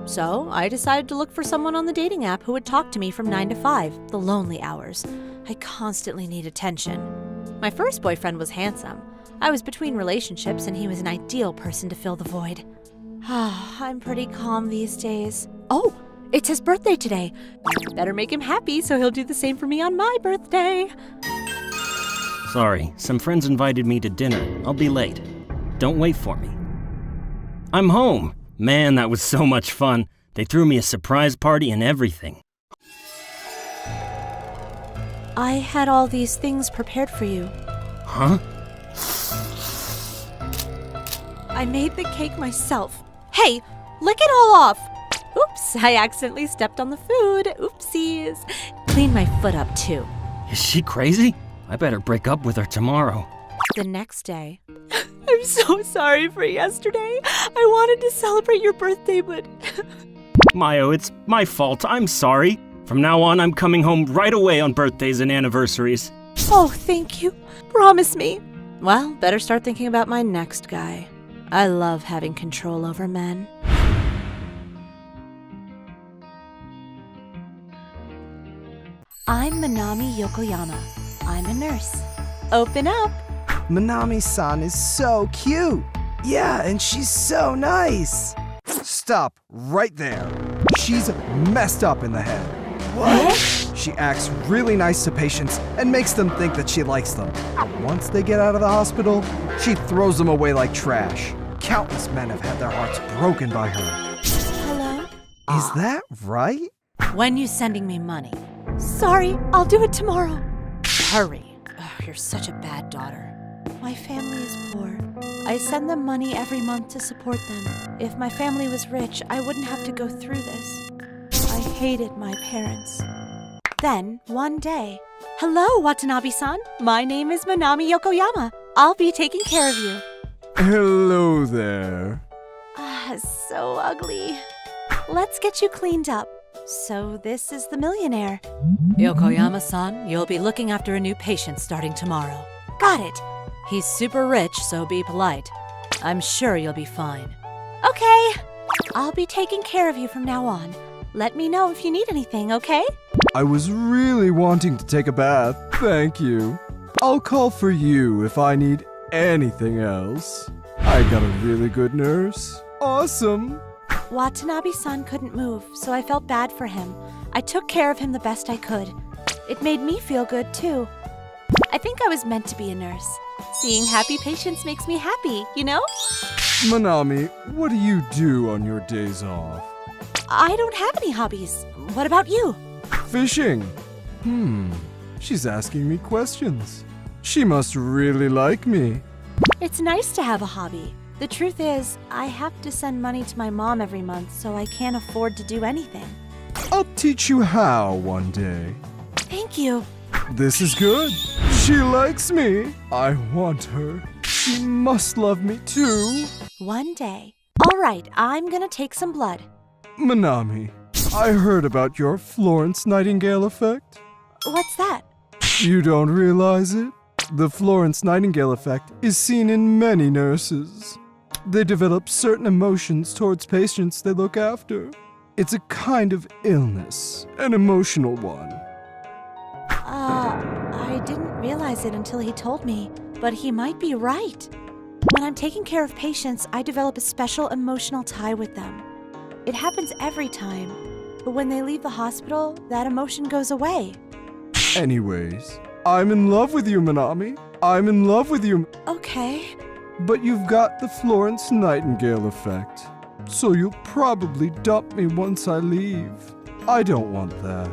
So I decided to look for someone on the dating app who would talk to me from 9 to 5, the lonely hours. I constantly need attention. My first boyfriend was handsome. I was between relationships and he was an ideal person to fill the void. I'm pretty calm these days. Oh, it's his birthday today. Better make him happy so he'll do the same for me on my birthday. Sorry, some friends invited me to dinner. I'll be late. Don't wait for me. I'm home. Man, that was so much fun. They threw me a surprise party and everything. I had all these things prepared for you. Huh? I made the cake myself. Hey, lick it all off. Oops, I accidentally stepped on the food. Oopsies. Clean my foot up too. Is she crazy? I better break up with her tomorrow. The next day. I'm so sorry for yesterday. I wanted to celebrate your birthday, but... Mayo, it's my fault. I'm sorry. From now on, I'm coming home right away on birthdays and anniversaries. Oh, thank you. Promise me. Well, better start thinking about my next guy. I love having control over men. I'm Minami Yokoyama. I'm a nurse. Open up. Minami-san is so cute. Yeah, and she's so nice. Stop right there. She's messed up in the head. What? She acts really nice to patients and makes them think that she likes them. Once they get out of the hospital, she throws them away like trash. Countless men have had their hearts broken by her. Hello? Is that right? When you sending me money? Sorry, I'll do it tomorrow. Hurry. Ugh, you're such a bad daughter. My family is poor. I send them money every month to support them. If my family was rich, I wouldn't have to go through this. I hated my parents. Then, one day, hello, Watanabe-san. My name is Manami Yokoyama. I'll be taking care of you. Hello there. Ah, so ugly. Let's get you cleaned up. So this is the millionaire. Yokoyama-san, you'll be looking after a new patient starting tomorrow. Got it. He's super rich, so be polite. I'm sure you'll be fine. Okay. I'll be taking care of you from now on. Let me know if you need anything, okay? I was really wanting to take a bath. Thank you. I'll call for you if I need anything else. I got a really good nurse. Awesome. Watanabe-san couldn't move, so I felt bad for him. I took care of him the best I could. It made me feel good, too. I think I was meant to be a nurse. Seeing happy patients makes me happy, you know? Manami, what do you do on your days off? I don't have any hobbies. What about you? Fishing. She's asking me questions. She must really like me. It's nice to have a hobby. The truth is, I have to send money to my mom every month, so I can't afford to do anything. I'll teach you how one day. Thank you. This is good. She likes me. I want her. She must love me too. One day. All right, I'm gonna take some blood. Manami, I heard about your Florence Nightingale effect. What's that? You don't realize it? The Florence Nightingale effect is seen in many nurses. They develop certain emotions towards patients they look after. It's a kind of illness, an emotional one. I didn't realize it until he told me, but he might be right. When I'm taking care of patients, I develop a special emotional tie with them. It happens every time, but when they leave the hospital, that emotion goes away. Anyways, I'm in love with you, Manami. I'm in love with you. Okay. But you've got the Florence Nightingale effect, so you'll probably dump me once I leave. I don't want that.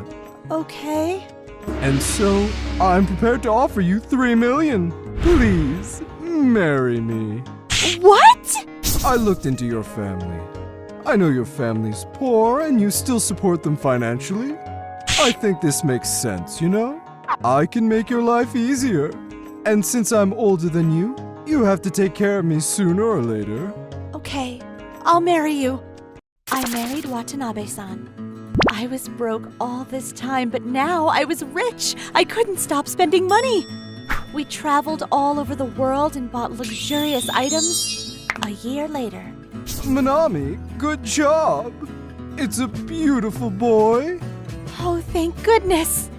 Okay. And so, I'm prepared to offer you $3 million. Please, marry me. What? I looked into your family. I know your family's poor and you still support them financially. I think this makes sense, you know? I can make your life easier. And since I'm older than you, you have to take care of me sooner or later. Okay, I'll marry you. I married Watanabe-san. I was broke all this time, but now I was rich. I couldn't stop spending money. We traveled all over the world and bought luxurious items. A year later. Manami, good job. It's a beautiful boy. Oh, thank goodness.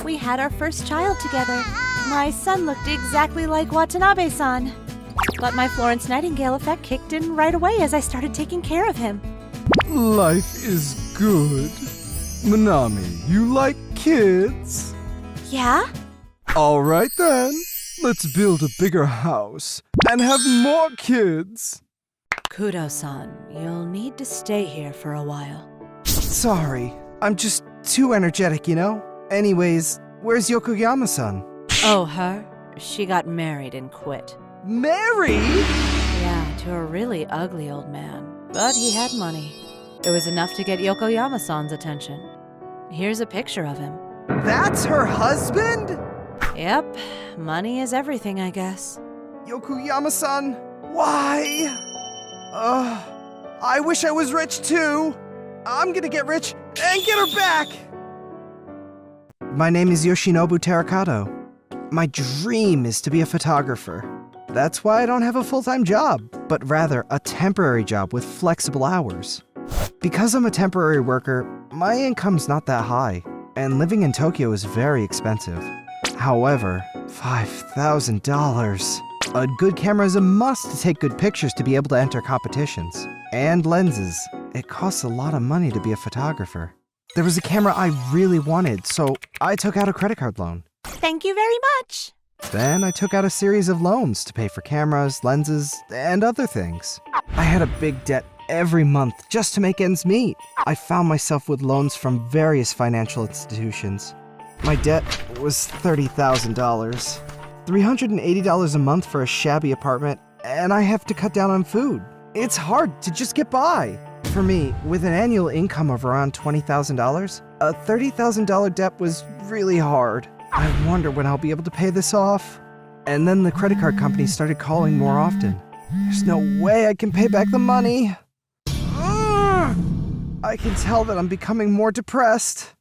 We had our first child together. My son looked exactly like Watanabe-san. But my Florence Nightingale effect kicked in right away as I started taking care of him. Life is good. Manami, you like kids? Yeah? All right then. Let's build a bigger house and have more kids. Kudo-san, you'll need to stay here for a while. Sorry, I'm just too energetic, you know? Anyways, where's Yokoyama-san? Oh, her? She got married and quit. Married? Yeah, to a really ugly old man. But he had money. It was enough to get Yokoyama-san's attention. Here's a picture of him. That's her husband? Yep, money is everything, I guess. Yokoyama-san, why? I wish I was rich too. I'm gonna get rich and get her back. My name is Yoshinobu Terakato. My dream is to be a photographer. That's why I don't have a full-time job, but rather a temporary job with flexible hours. Because I'm a temporary worker, my income's not that high, and living in Tokyo is very expensive. However, $5,000. A good camera is a must to take good pictures to be able to enter competitions. And lenses. It costs a lot of money to be a photographer. There was a camera I really wanted, so I took out a credit card loan. Thank you very much. Then I took out a series of loans to pay for cameras, lenses, and other things. I had a big debt every month just to make ends meet. I found myself with loans from various financial institutions. My debt was $30,000, $380 a month for a shabby apartment, and I have to cut down on food. It's hard to just get by. For me, with an annual income of around $20,000, a $30,000 debt was really hard. I wonder when I'll be able to pay this off. And then the credit card company started calling more often. There's no way I can pay back the money. I can tell that I'm becoming more depressed.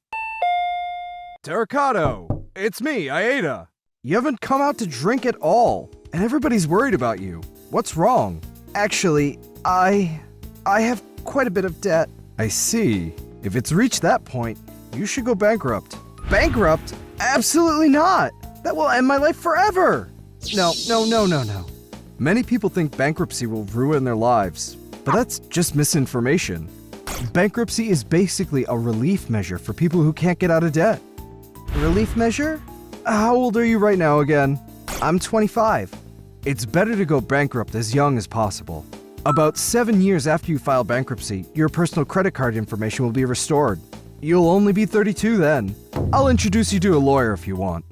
Terracato, it's me, Aida. You haven't come out to drink at all, and everybody's worried about you. What's wrong? Actually, I have quite a bit of debt. I see. If it's reached that point, you should go bankrupt. Bankrupt? Absolutely not! That will end my life forever! No. Many people think bankruptcy will ruin their lives, but that's just misinformation. Bankruptcy is basically a relief measure for people who can't get out of debt. Relief measure? How old are you right now again? I'm 25. It's better to go bankrupt as young as possible. About 7 years after you file bankruptcy, your personal credit card information will be restored. You'll only be 32 then. I'll introduce you to a lawyer if you want.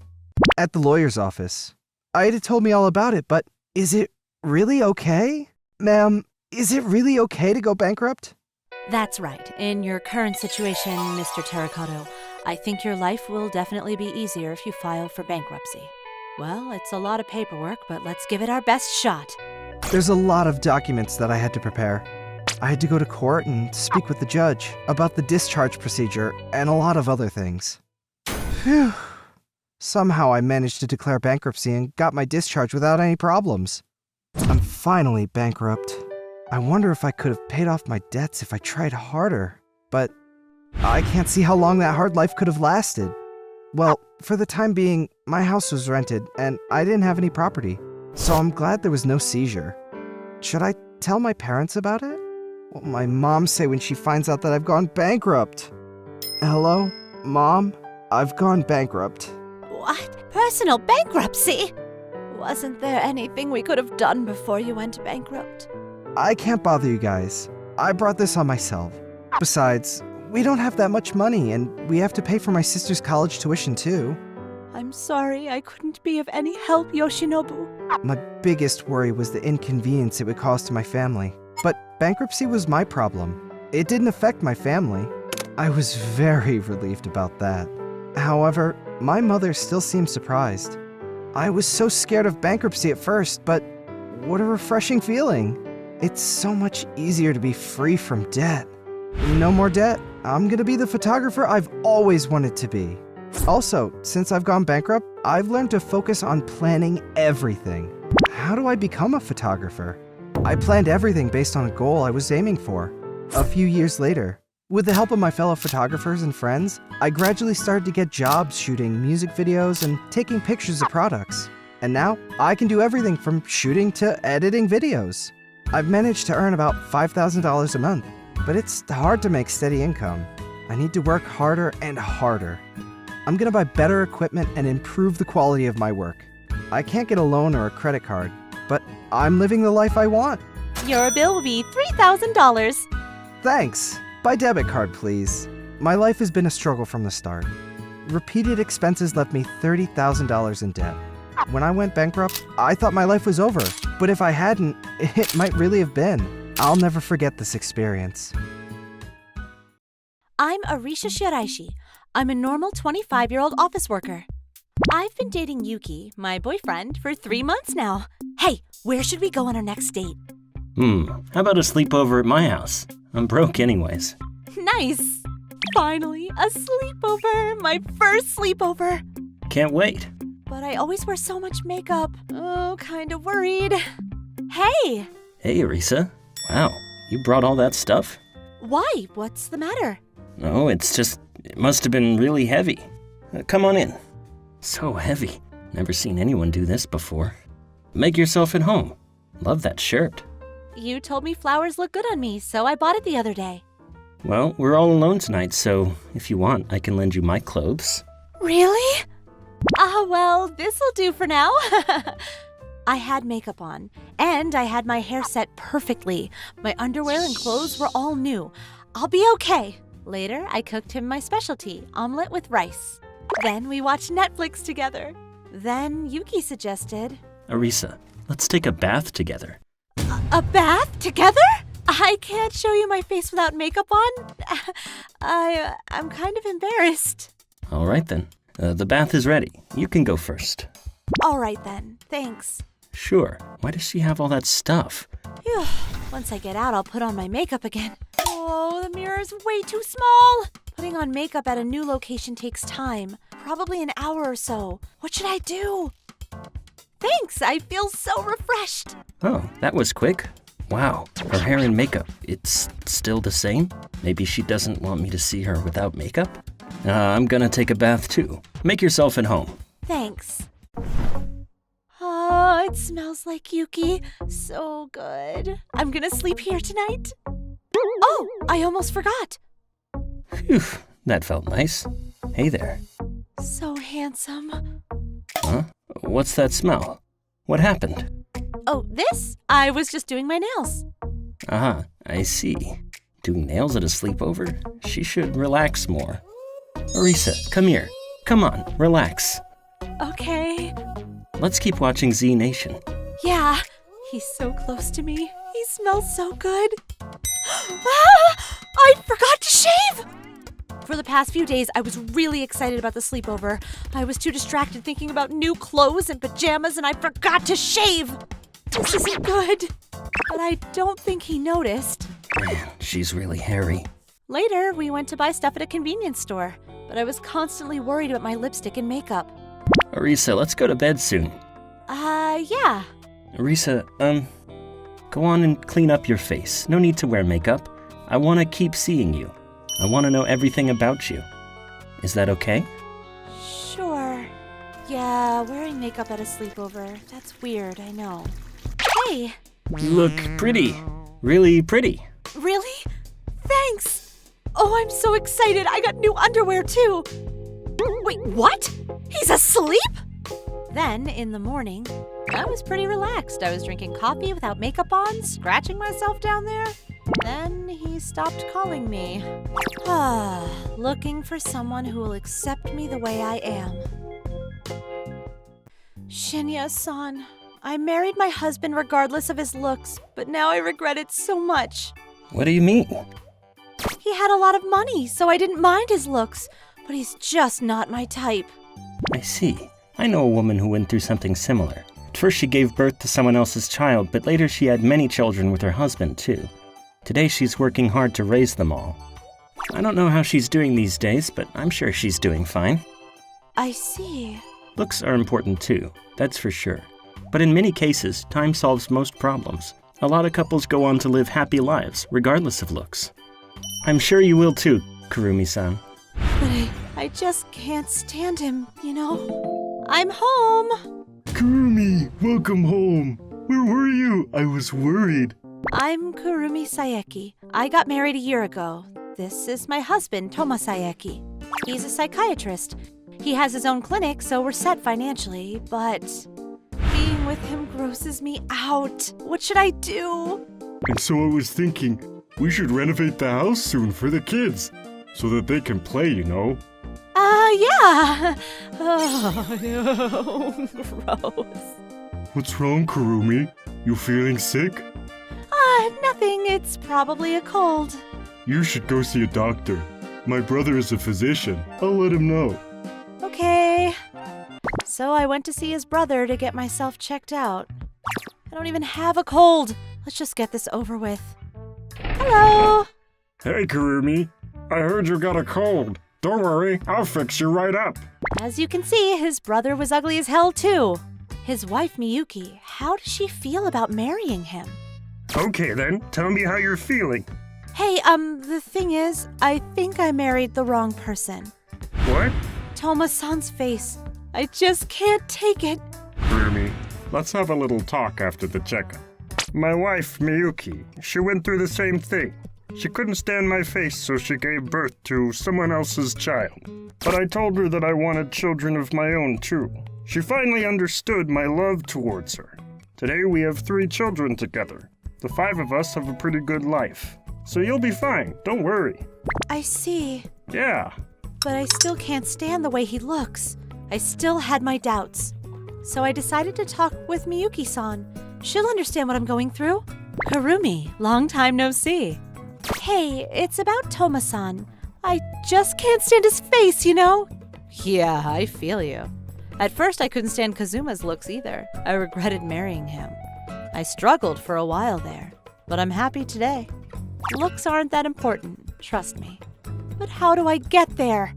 At the lawyer's office. Aida told me all about it, but is it really okay? Ma'am, is it really okay to go bankrupt? That's right. In your current situation, Mr. Terracotta, I think your life will definitely be easier if you file for bankruptcy. Well, it's a lot of paperwork, but let's give it our best shot. There's a lot of documents that I had to prepare. I had to go to court and speak with the judge about the discharge procedure and a lot of other things. Phew. Somehow I managed to declare bankruptcy and got my discharge without any problems. I'm finally bankrupt. I wonder if I could have paid off my debts if I tried harder, but I can't see how long that hard life could have lasted. Well, for the time being, my house was rented and I didn't have any property, so I'm glad there was no seizure. Should I tell my parents about it? What will my mom say when she finds out that I've gone bankrupt? Hello? Mom? I've gone bankrupt. What? Personal bankruptcy? Wasn't there anything we could have done before you went bankrupt? I can't bother you guys. I brought this on myself. Besides, we don't have that much money, and we have to pay for my sister's college tuition too. I'm sorry I couldn't be of any help, Yoshinobu. My biggest worry was the inconvenience it would cause to my family. But bankruptcy was my problem. It didn't affect my family. I was very relieved about that. However, my mother still seemed surprised. I was so scared of bankruptcy at first, but what a refreshing feeling. It's so much easier to be free from debt. No more debt. I'm gonna be the photographer I've always wanted to be. Also, since I've gone bankrupt, I've learned to focus on planning everything. How do I become a photographer? I planned everything based on a goal I was aiming for. A few years later, with the help of my fellow photographers and friends, I gradually started to get jobs shooting music videos and taking pictures of products. And now, I can do everything from shooting to editing videos. I've managed to earn about $5,000 a month, but it's hard to make steady income. I need to work harder and harder. I'm gonna buy better equipment and improve the quality of my work. I can't get a loan or a credit card, but I'm living the life I want. Your bill will be $3,000. Thanks. By debit card, please. My life has been a struggle from the start. Repeated expenses left me $30,000 in debt. When I went bankrupt, I thought my life was over, but if I hadn't, it might really have been. I'll never forget this experience. I'm Arisha Shiraishi. I'm a normal 25-year-old office worker. I've been dating Yuki, my boyfriend, for 3 months now. Hey, where should we go on our next date? How about a sleepover at my house? I'm broke anyways. Nice! Finally, a sleepover! My first sleepover! Can't wait. But I always wear so much makeup. Oh, kind of worried. Hey! Hey, Arisa. Wow, you brought all that stuff? Why? What's the matter? No, it's just, it must have been really heavy. Come on in. So heavy. Never seen anyone do this before. Make yourself at home. Love that shirt. You told me flowers look good on me, so I bought it the other day. Well, we're all alone tonight, so if you want, I can lend you my clothes. Really? Well, this'll do for now. I had makeup on, and I had my hair set perfectly. My underwear and clothes were all new. I'll be okay. Later, I cooked him my specialty, omelet with rice. Then we watched Netflix together. Then Yuki suggested... Arisa, let's take a bath together. A bath together? I can't show you my face without makeup on. I'm kind of embarrassed. All right then. The bath is ready. You can go first. All right then, thanks. Sure. Why does she have all that stuff? Phew. Once I get out, I'll put on my makeup again. Oh, the mirror's way too small. Putting on makeup at a new location takes time. Probably an hour or so. What should I do? Thanks, I feel so refreshed. Oh, that was quick. Wow, her hair and makeup, it's still the same? Maybe she doesn't want me to see her without makeup? I'm gonna take a bath too. Make yourself at home. Thanks. Oh, it smells like Yuki. So good. I'm gonna sleep here tonight. Oh, I almost forgot. Phew, that felt nice. Hey there. So handsome. Huh? What's that smell? What happened? Oh, this? I was just doing my nails. Ah, I see. Doing nails at a sleepover? She should relax more. Arisa, come here. Come on, relax. Okay. Let's keep watching Z Nation. Yeah, he's so close to me. He smells so good. Ah, I forgot to shave! For the past few days, I was really excited about the sleepover. I was too distracted thinking about new clothes and pajamas, and I forgot to shave. This isn't good. But I don't think he noticed. Man, she's really hairy. Later, we went to buy stuff at a convenience store, but I was constantly worried about my lipstick and makeup. Arisa, let's go to bed soon. Yeah. Arisa, go on and clean up your face. No need to wear makeup. I want to keep seeing you. I want to know everything about you. Is that okay? Sure. Yeah, wearing makeup at a sleepover. That's weird, I know. Hey! You look pretty. Really pretty. Really? Thanks! Oh, I'm so excited. I got new underwear, too. Wait, what? He's asleep? Then, in the morning, I was pretty relaxed. I was drinking coffee without makeup on, scratching myself down there. Then he stopped calling me. Looking for someone who will accept me the way I am. Shinya-san, I married my husband regardless of his looks, but now I regret it so much. What do you mean? He had a lot of money, so I didn't mind his looks, but he's just not my type. I see. I know a woman who went through something similar. At first she gave birth to someone else's child, but later she had many children with her husband, too. Today she's working hard to raise them all. I don't know how she's doing these days, but I'm sure she's doing fine. I see. Looks are important too, that's for sure. But in many cases, time solves most problems. A lot of couples go on to live happy lives, regardless of looks. I'm sure you will too, Kurumi-san. But I just can't stand him, you know? I'm home! Kurumi, welcome home. Where were you? I was worried. I'm Kurumi Saeki. I got married a year ago. This is my husband, Toma Saeki. He's a psychiatrist. He has his own clinic, so we're set financially, but being with him grosses me out. What should I do? And so I was thinking, we should renovate the house soon for the kids, so that they can play, you know? Yeah. Oh, gross. What's wrong, Kurumi? You feeling sick? Nothing. It's probably a cold. You should go see a doctor. My brother is a physician. I'll let him know. Okay. So I went to see his brother to get myself checked out. I don't even have a cold. Let's just get this over with. Hello. Hey, Kurumi. I heard you got a cold. Don't worry, I'll fix you right up. As you can see, his brother was ugly as hell too. His wife Miyuki, how does she feel about marrying him? Okay then, tell me how you're feeling. Hey, the thing is, I think I married the wrong person. What? Toma-san's face. I just can't take it. Kurumi, let's have a little talk after the checkup. My wife, Miyuki, she went through the same thing. She couldn't stand my face, so she gave birth to someone else's child. But I told her that I wanted children of my own, too. She finally understood my love towards her. Today we have 3 children together. The 5 of us have a pretty good life. So you'll be fine, don't worry. I see. Yeah. But I still can't stand the way he looks. I still had my doubts. So I decided to talk with Miyuki-san. She'll understand what I'm going through. Karumi, long time no see. Hey, it's about Toma-san. I just can't stand his face, you know? Yeah, I feel you. At first, I couldn't stand Kazuma's looks either. I regretted marrying him. I struggled for a while there, but I'm happy today. Looks aren't that important, trust me. But how do I get there?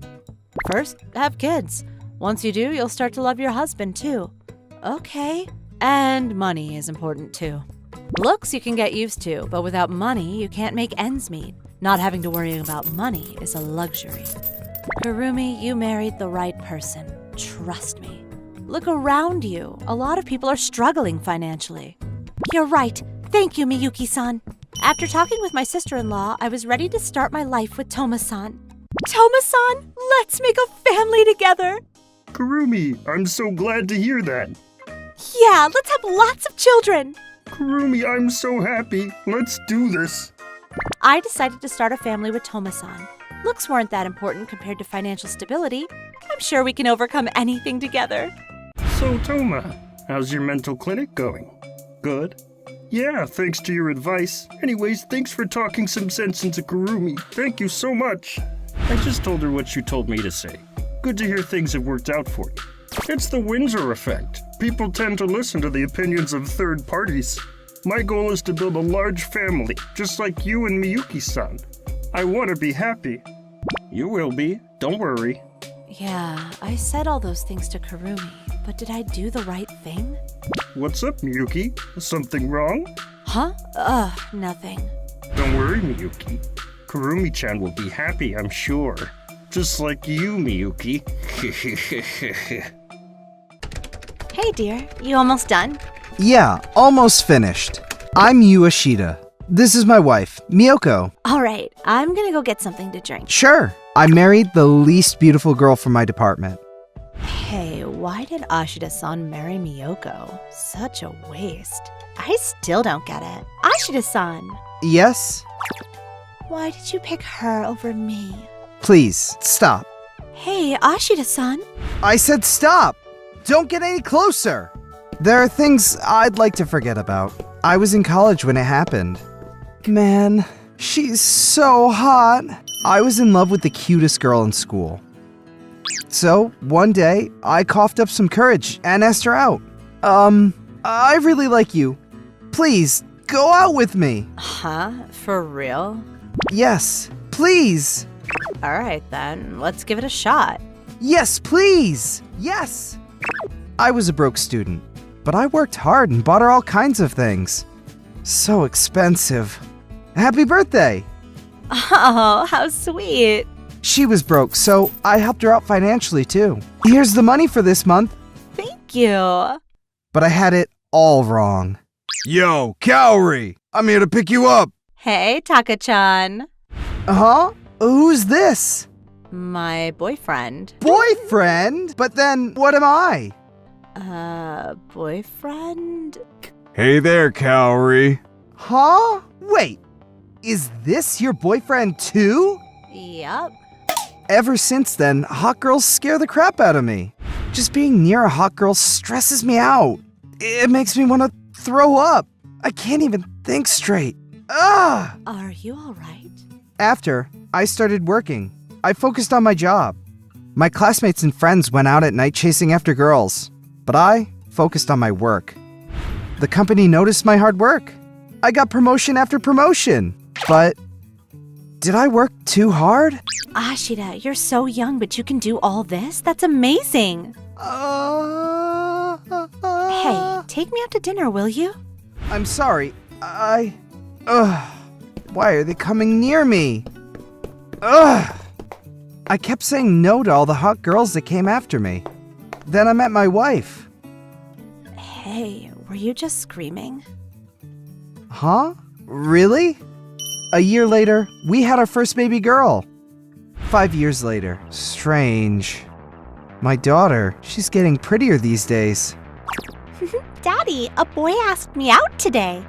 First, have kids. Once you do, you'll start to love your husband too. Okay. And money is important too. Looks you can get used to, but without money, you can't make ends meet. Not having to worry about money is a luxury. Karumi, you married the right person. Trust me. Look around you. A lot of people are struggling financially. You're right. Thank you, Miyuki-san. After talking with my sister-in-law, I was ready to start my life with Toma-san. Toma-san, let's make a family together. Karumi, I'm so glad to hear that. Yeah, let's have lots of children. Karumi, I'm so happy. Let's do this. I decided to start a family with Toma-san. Looks weren't that important compared to financial stability. I'm sure we can overcome anything together. So, Toma, how's your mental clinic going? Good? Yeah, thanks to your advice. Anyways, thanks for talking some sense into Karumi. Thank you so much. I just told her what you told me to say. Good to hear things have worked out for you. It's the Windsor effect. People tend to listen to the opinions of third parties. My goal is to build a large family, just like you and Miyuki-san. I want to be happy. You will be, don't worry. Yeah, I said all those things to Karumi, but did I do the right thing? What's up, Miyuki? Something wrong? Huh? Nothing. Don't worry, Miyuki. Karumi-chan will be happy, I'm sure. Just like you, Miyuki. Hey dear, you almost done? Yeah, almost finished. I'm Yu Ashita. This is my wife, Miyoko. Alright, I'm gonna go get something to drink. Sure. I married the least beautiful girl from my department. Hey, why did Ashida-san marry Miyoko? Such a waste. I still don't get it. Ashida-san! Yes? Why did you pick her over me? Please, stop. Hey, Ashida-san! I said stop! Don't get any closer! There are things I'd like to forget about. I was in college when it happened. Man, she's so hot. I was in love with the cutest girl in school. So, one day, I coughed up some courage and asked her out. I really like you. Please, go out with me. Huh? For real? Yes, please. Alright then, let's give it a shot. Yes, please. Yes. I was a broke student, but I worked hard and bought her all kinds of things. So expensive. Happy birthday. Oh, how sweet. She was broke, so I helped her out financially too. Here's the money for this month. Thank you. But I had it all wrong. Yo, Kaori! I'm here to pick you up! Hey, Taka-chan. Huh? Who's this? My boyfriend. Boyfriend? But then, what am I? Boyfriend? Hey there, Kaori. Huh? Wait, is this your boyfriend too? Yep. Ever since then, hot girls scare the crap out of me. Just being near a hot girl stresses me out. It makes me want to throw up. I can't even think straight. Ugh! Are you alright? After, I started working. I focused on my job. My classmates and friends went out at night chasing after girls, but I focused on my work. The company noticed my hard work. I got promotion after promotion, but did I work too hard? Ashida, you're so young, but you can do all this? That's amazing. Hey, take me out to dinner, will you? I'm sorry. Why are they coming near me? Ugh! I kept saying no to all the hot girls that came after me. Then I met my wife. Hey, were you just screaming? Huh? Really? A year later, we had our first baby girl. 5 years later, strange. My daughter, she's getting prettier these days. Daddy, a boy asked me out today.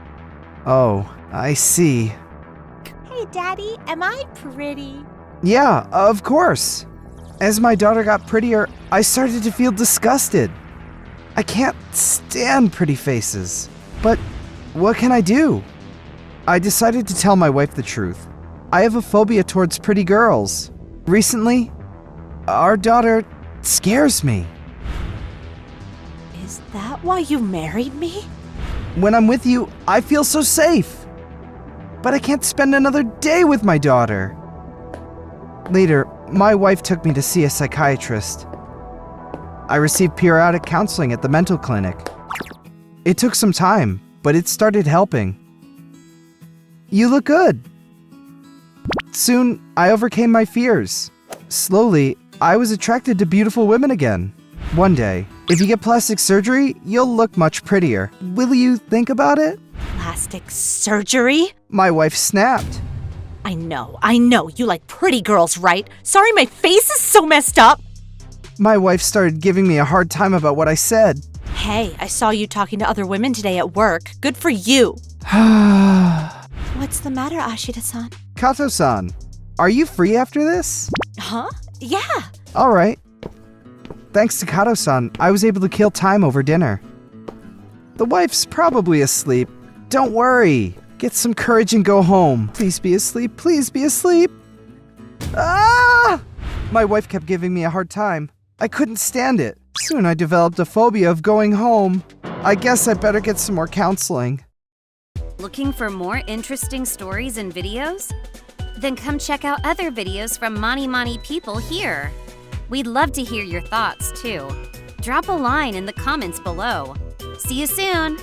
Oh, I see. Hey, Daddy, am I pretty? Yeah, of course. As my daughter got prettier, I started to feel disgusted. I can't stand pretty faces. But what can I do? I decided to tell my wife the truth. I have a phobia towards pretty girls. Recently, our daughter scares me. Is that why you married me? When I'm with you, I feel so safe. But I can't spend another day with my daughter. Later, my wife took me to see a psychiatrist. I received periodic counseling at the mental clinic. It took some time, but it started helping. You look good. Soon, I overcame my fears. Slowly, I was attracted to beautiful women again. One day, if you get plastic surgery, you'll look much prettier. Will you think about it? Plastic surgery? My wife snapped. I know. You like pretty girls, right? Sorry, my face is so messed up. My wife started giving me a hard time about what I said. Hey, I saw you talking to other women today at work. Good for you. What's the matter, Ashita-san? Kato-san, are you free after this? Huh? Yeah. All right. Thanks to Kato-san, I was able to kill time over dinner. The wife's probably asleep. Don't worry. Get some courage and go home. Please be asleep. Please be asleep. Ah! My wife kept giving me a hard time. I couldn't stand it. Soon I developed a phobia of going home. I guess I better get some more counseling. Looking for more interesting stories and videos? Then come check out other videos from Mani Mani people here. We'd love to hear your thoughts too. Drop a line in the comments below. See you soon!